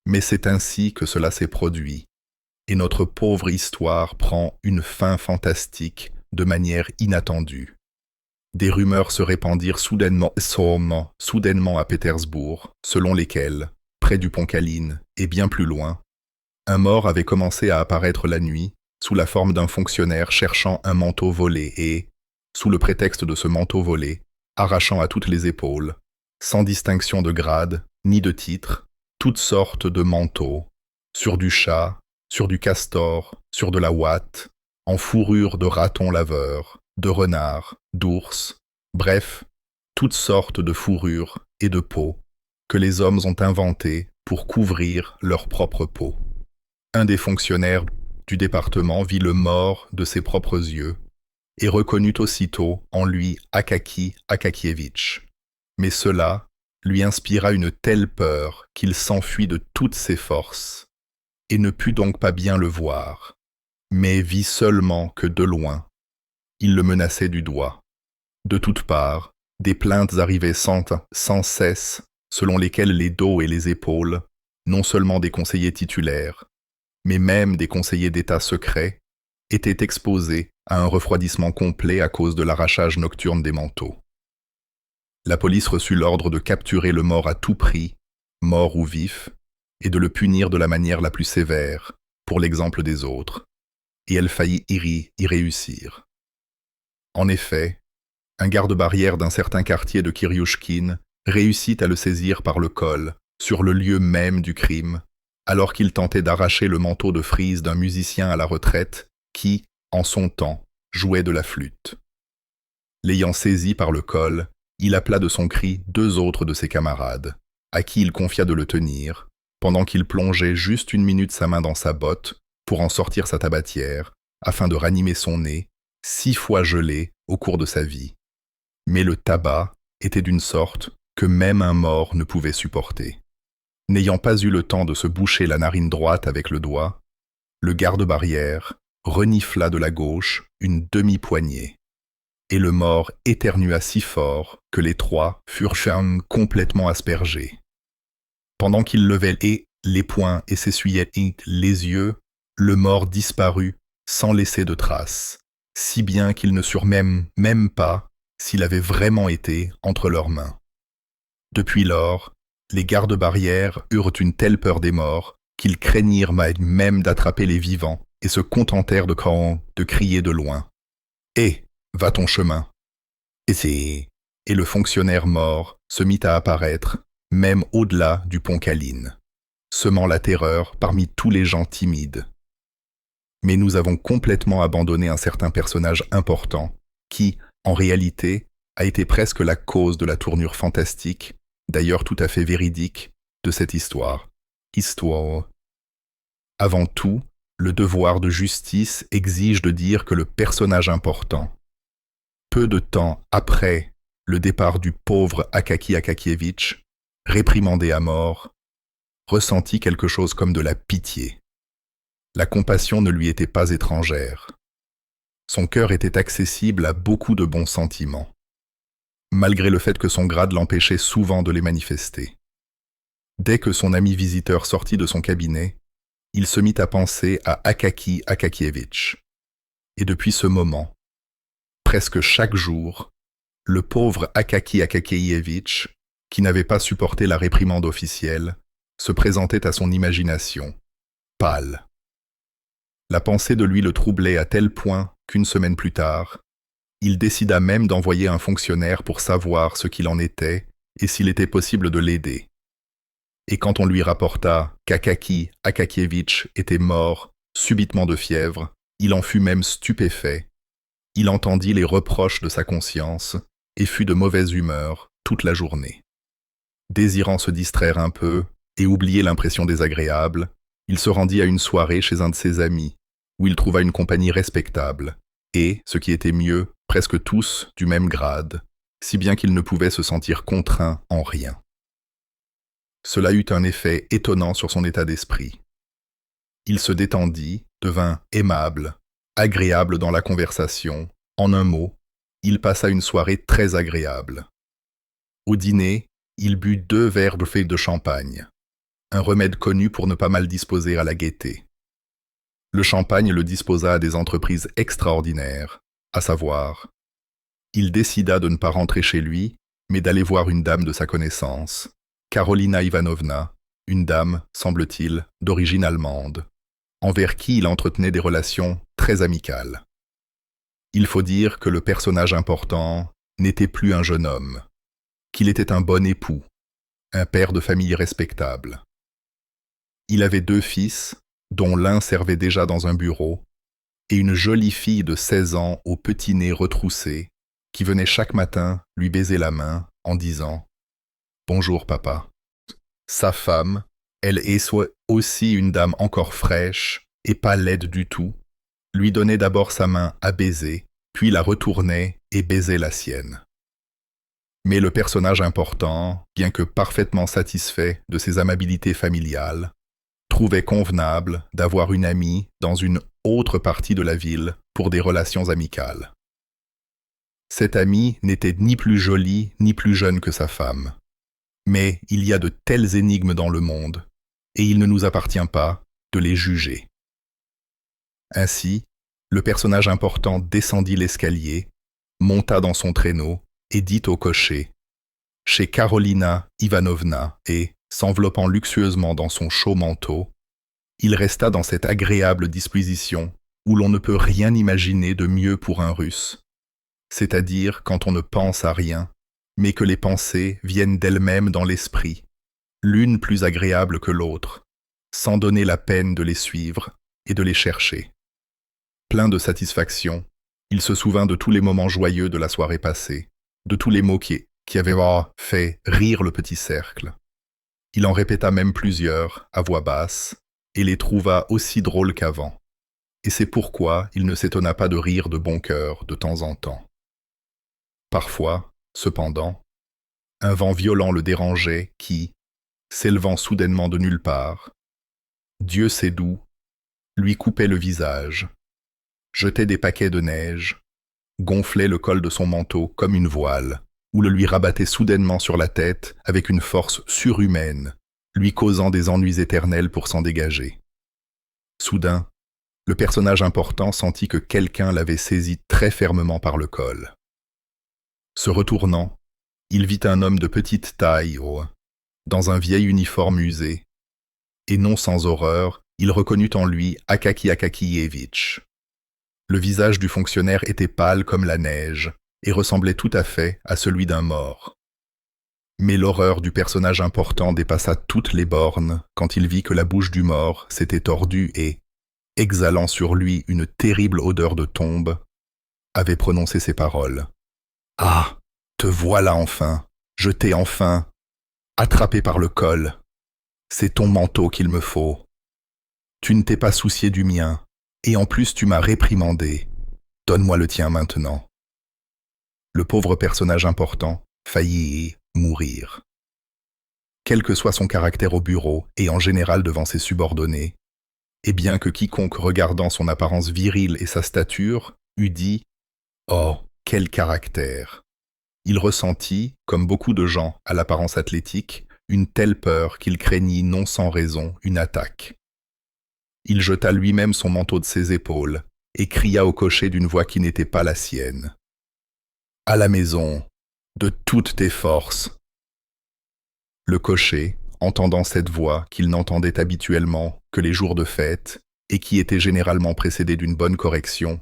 Speaker 1: Mais c'est ainsi que cela s'est produit, et notre pauvre histoire prend une fin fantastique de manière inattendue. Des rumeurs se répandirent soudainement à Pétersbourg, selon lesquelles, près du pont Caline et bien plus loin, un mort avait commencé à apparaître la nuit sous la forme d'un fonctionnaire cherchant un manteau volé et, sous le prétexte de ce manteau volé, arrachant à toutes les épaules, sans distinction de grade ni de titre, toutes sortes de manteaux, sur du chat, sur du castor, sur de la ouate, en fourrure de raton laveur, de renard, d'ours, bref, toutes sortes de fourrures et de peaux que les hommes ont inventées pour couvrir leur propre peau. Un des fonctionnaires du département vit le mort de ses propres yeux et reconnut aussitôt en lui Akaki Akakievitch. Mais cela lui inspira une telle peur qu'il s'enfuit de toutes ses forces et ne put donc pas bien le voir, mais vit seulement que de loin. Il le menaçait du doigt. De toutes parts, des plaintes arrivaient sans cesse, selon lesquelles les dos et les épaules, non seulement des conseillers titulaires, mais même des conseillers d'État secrets, étaient exposés à un refroidissement complet à cause de l'arrachage nocturne des manteaux. La police reçut l'ordre de capturer le mort à tout prix, mort ou vif, et de le punir de la manière la plus sévère, pour l'exemple des autres, et elle faillit y réussir. En effet, un garde-barrière d'un certain quartier de Kiryushkin réussit à le saisir par le col, sur le lieu même du crime, alors qu'il tentait d'arracher le manteau de frise d'un musicien à la retraite qui, en son temps, jouait de la flûte. L'ayant saisi par le col, il appela de son cri 2 autres de ses camarades, à qui il confia de le tenir, pendant qu'il plongeait juste 1 minute sa main dans sa botte pour en sortir sa tabatière, afin de ranimer son nez, 6 fois gelé au cours de sa vie. Mais le tabac était d'une sorte que même un mort ne pouvait supporter. N'ayant pas eu le temps de se boucher la narine droite avec le doigt, le garde-barrière renifla de la gauche une demi-poignée, et le mort éternua si fort que les 3 furent complètement aspergés. Pendant qu'il levait les poings et s'essuyait les yeux, le mort disparut sans laisser de traces, si bien qu'ils ne surent même pas s'il avait vraiment été entre leurs mains. Depuis lors, les gardes-barrières eurent une telle peur des morts qu'ils craignirent même d'attraper les vivants et se contentèrent de crier de loin. « Hé, va ton chemin !» Et le fonctionnaire mort se mit à apparaître, même au-delà du pont Caline, semant la terreur parmi tous les gens timides. Mais nous avons complètement abandonné un certain personnage important qui, en réalité, a été presque la cause de la tournure fantastique, d'ailleurs tout à fait véridique, de cette histoire. Avant tout, le devoir de justice exige de dire que le personnage important, peu de temps après le départ du pauvre Akaki Akakievitch, réprimandé à mort, ressentit quelque chose comme de la pitié. La compassion ne lui était pas étrangère. Son cœur était accessible à beaucoup de bons sentiments, malgré le fait que son grade l'empêchait souvent de les manifester. Dès que son ami visiteur sortit de son cabinet, il se mit à penser à Akaki Akakievitch. Et depuis ce moment, presque chaque jour, le pauvre Akaki Akakievitch, qui n'avait pas supporté la réprimande officielle, se présentait à son imagination, pâle. La pensée de lui le troublait à tel point qu'une semaine plus tard, il décida même d'envoyer un fonctionnaire pour savoir ce qu'il en était et s'il était possible de l'aider. Et quand on lui rapporta qu'Akaki Akakievitch était mort subitement de fièvre, il en fut même stupéfait. Il entendit les reproches de sa conscience et fut de mauvaise humeur toute la journée. Désirant se distraire un peu et oublier l'impression désagréable, il se rendit à une soirée chez un de ses amis, où il trouva une compagnie respectable, et, ce qui était mieux, presque tous du même grade, si bien qu'il ne pouvait se sentir contraint en rien. Cela eut un effet étonnant sur son état d'esprit. Il se détendit, devint aimable, agréable dans la conversation, en un mot, il passa une soirée très agréable. Au dîner, il but 2 verres de champagne, un remède connu pour ne pas mal disposer à la gaieté. Le champagne le disposa à des entreprises extraordinaires, à savoir, il décida de ne pas rentrer chez lui, mais d'aller voir une dame de sa connaissance, Karolina Ivanovna, une dame, semble-t-il, d'origine allemande, envers qui il entretenait des relations très amicales. Il faut dire que le personnage important n'était plus un jeune homme, qu'il était un bon époux, un père de famille respectable. Il avait 2 fils, dont l'un servait déjà dans un bureau, et une jolie fille de 16 ans au petit nez retroussé, qui venait chaque matin lui baiser la main en disant « Bonjour papa ». Sa femme, elle est aussi une dame encore fraîche et pas laide du tout, lui donnait d'abord sa main à baiser, puis la retournait et baisait la sienne. Mais le personnage important, bien que parfaitement satisfait de ses amabilités familiales, trouvait convenable d'avoir une amie dans une autre partie de la ville pour des relations amicales. Cette amie n'était ni plus jolie ni plus jeune que sa femme. Mais il y a de telles énigmes dans le monde, et il ne nous appartient pas de les juger. Ainsi, le personnage important descendit l'escalier, monta dans son traîneau et dit au cocher « Chez Karolina Ivanovna » et, s'enveloppant luxueusement dans son chaud manteau, il resta dans cette agréable disposition où l'on ne peut rien imaginer de mieux pour un Russe, c'est-à-dire quand on ne pense à rien, mais que les pensées viennent d'elles-mêmes dans l'esprit, l'une plus agréable que l'autre, sans donner la peine de les suivre et de les chercher. Plein de satisfaction, Il se souvint de tous les moments joyeux de la soirée passée, de tous les mots qui avaient fait rire le petit cercle. Il en répéta même plusieurs, à voix basse, et les trouva aussi drôles qu'avant. Et c'est pourquoi il ne s'étonna pas de rire de bon cœur de temps en temps. Parfois, cependant, un vent violent le dérangeait qui, s'élevant soudainement de nulle part, Dieu sait d'où, lui coupait le visage, jetait des paquets de neige, gonflait le col de son manteau comme une voile, ou le lui rabattait soudainement sur la tête avec une force surhumaine, lui causant des ennuis éternels pour s'en dégager. Soudain, le personnage important sentit que quelqu'un l'avait saisi très fermement par le col. Se retournant, il vit un homme de petite taille, dans un vieil uniforme usé, et non sans horreur, il reconnut en lui Akaki Akakievitch. Le visage du fonctionnaire était pâle comme la neige, et ressemblait tout à fait à celui d'un mort. Mais l'horreur du personnage important dépassa toutes les bornes quand il vit que la bouche du mort s'était tordue et, exhalant sur lui une terrible odeur de tombe, avait prononcé ces paroles. « Ah, te voilà enfin, je t'ai enfin attrapé par le col. C'est ton manteau qu'il me faut. Tu ne t'es pas soucié du mien, et en plus tu m'as réprimandé. Donne-moi le tien maintenant. » Le pauvre personnage important faillit mourir. Quel que soit son caractère au bureau et en général devant ses subordonnés, et bien que quiconque regardant son apparence virile et sa stature eût dit « Oh, quel caractère !» Il ressentit, comme beaucoup de gens à l'apparence athlétique, une telle peur qu'il craignit non sans raison une attaque. Il jeta lui-même son manteau de ses épaules et cria au cocher d'une voix qui n'était pas la sienne. « À la maison, de toutes tes forces !» Le cocher, entendant cette voix qu'il n'entendait habituellement que les jours de fête et qui était généralement précédée d'une bonne correction,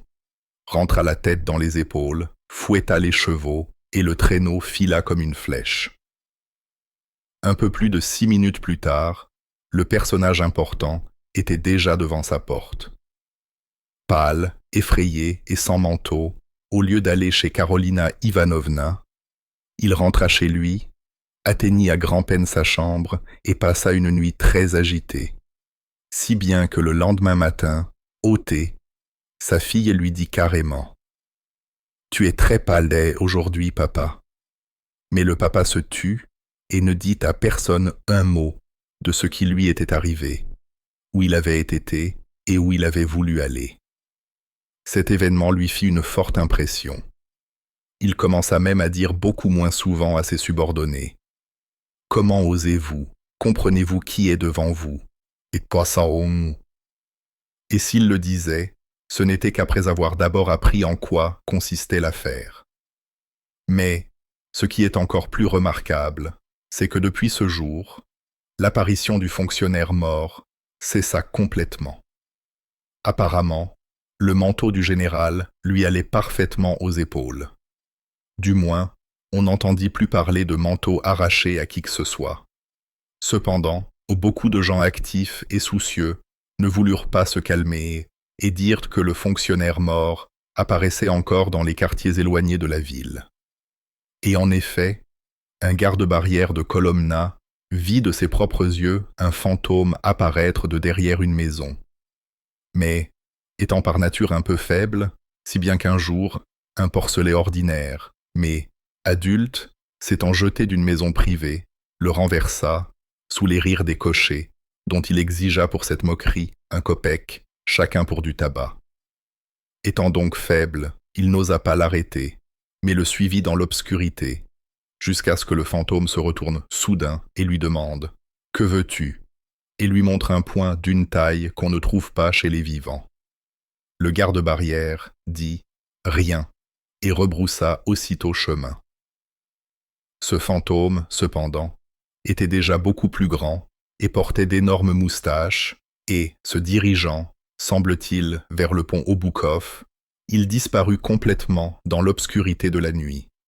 Speaker 1: rentra la tête dans les épaules, fouetta les chevaux et le traîneau fila comme une flèche. Un peu plus de 6 minutes plus tard, le personnage important était déjà devant sa porte. Pâle, effrayé et sans manteau, au lieu d'aller chez Karolina Ivanovna, il rentra chez lui, atteignit à grand-peine sa chambre et passa une nuit très agitée, si bien que le lendemain matin, au thé, sa fille lui dit carrément « Tu es très pâle aujourd'hui, papa. » Mais le papa se tut et ne dit à personne un mot de ce qui lui était arrivé, où il avait été et où il avait voulu aller. Cet événement lui fit une forte impression. Il commença même à dire beaucoup moins souvent à ses subordonnés « Comment osez-vous? Comprenez-vous qui est devant vous? Et quoi ça on ?» Et s'il le disait, ce n'était qu'après avoir d'abord appris en quoi consistait l'affaire. Mais, ce qui est encore plus remarquable, c'est que depuis ce jour, l'apparition du fonctionnaire mort cessa complètement. Apparemment, le manteau du général lui allait parfaitement aux épaules. Du moins, on n'entendit plus parler de manteau arraché à qui que ce soit. Cependant, beaucoup de gens actifs et soucieux ne voulurent pas se calmer et dirent que le fonctionnaire mort apparaissait encore dans les quartiers éloignés de la ville. Et en effet, un garde-barrière de Kolomna vit de ses propres yeux un fantôme apparaître de derrière une maison. Mais, étant par nature un peu faible, si bien qu'un jour, un porcelet ordinaire, mais adulte, s'étant jeté d'une maison privée, le renversa, sous les rires des cochers, dont il exigea pour cette moquerie un kopek, chacun pour du tabac. Étant donc faible, il n'osa pas l'arrêter, mais le suivit dans l'obscurité, jusqu'à ce que le fantôme se retourne soudain et lui demande « Que veux-tu » et lui montre un poing d'une taille qu'on ne trouve pas chez les vivants. Le garde-barrière dit « Rien » et rebroussa aussitôt chemin. Ce fantôme, cependant, était déjà beaucoup plus grand et portait d'énormes moustaches et, se dirigeant, semble-t-il, vers le pont Obukhov, il disparut complètement dans l'obscurité de la nuit.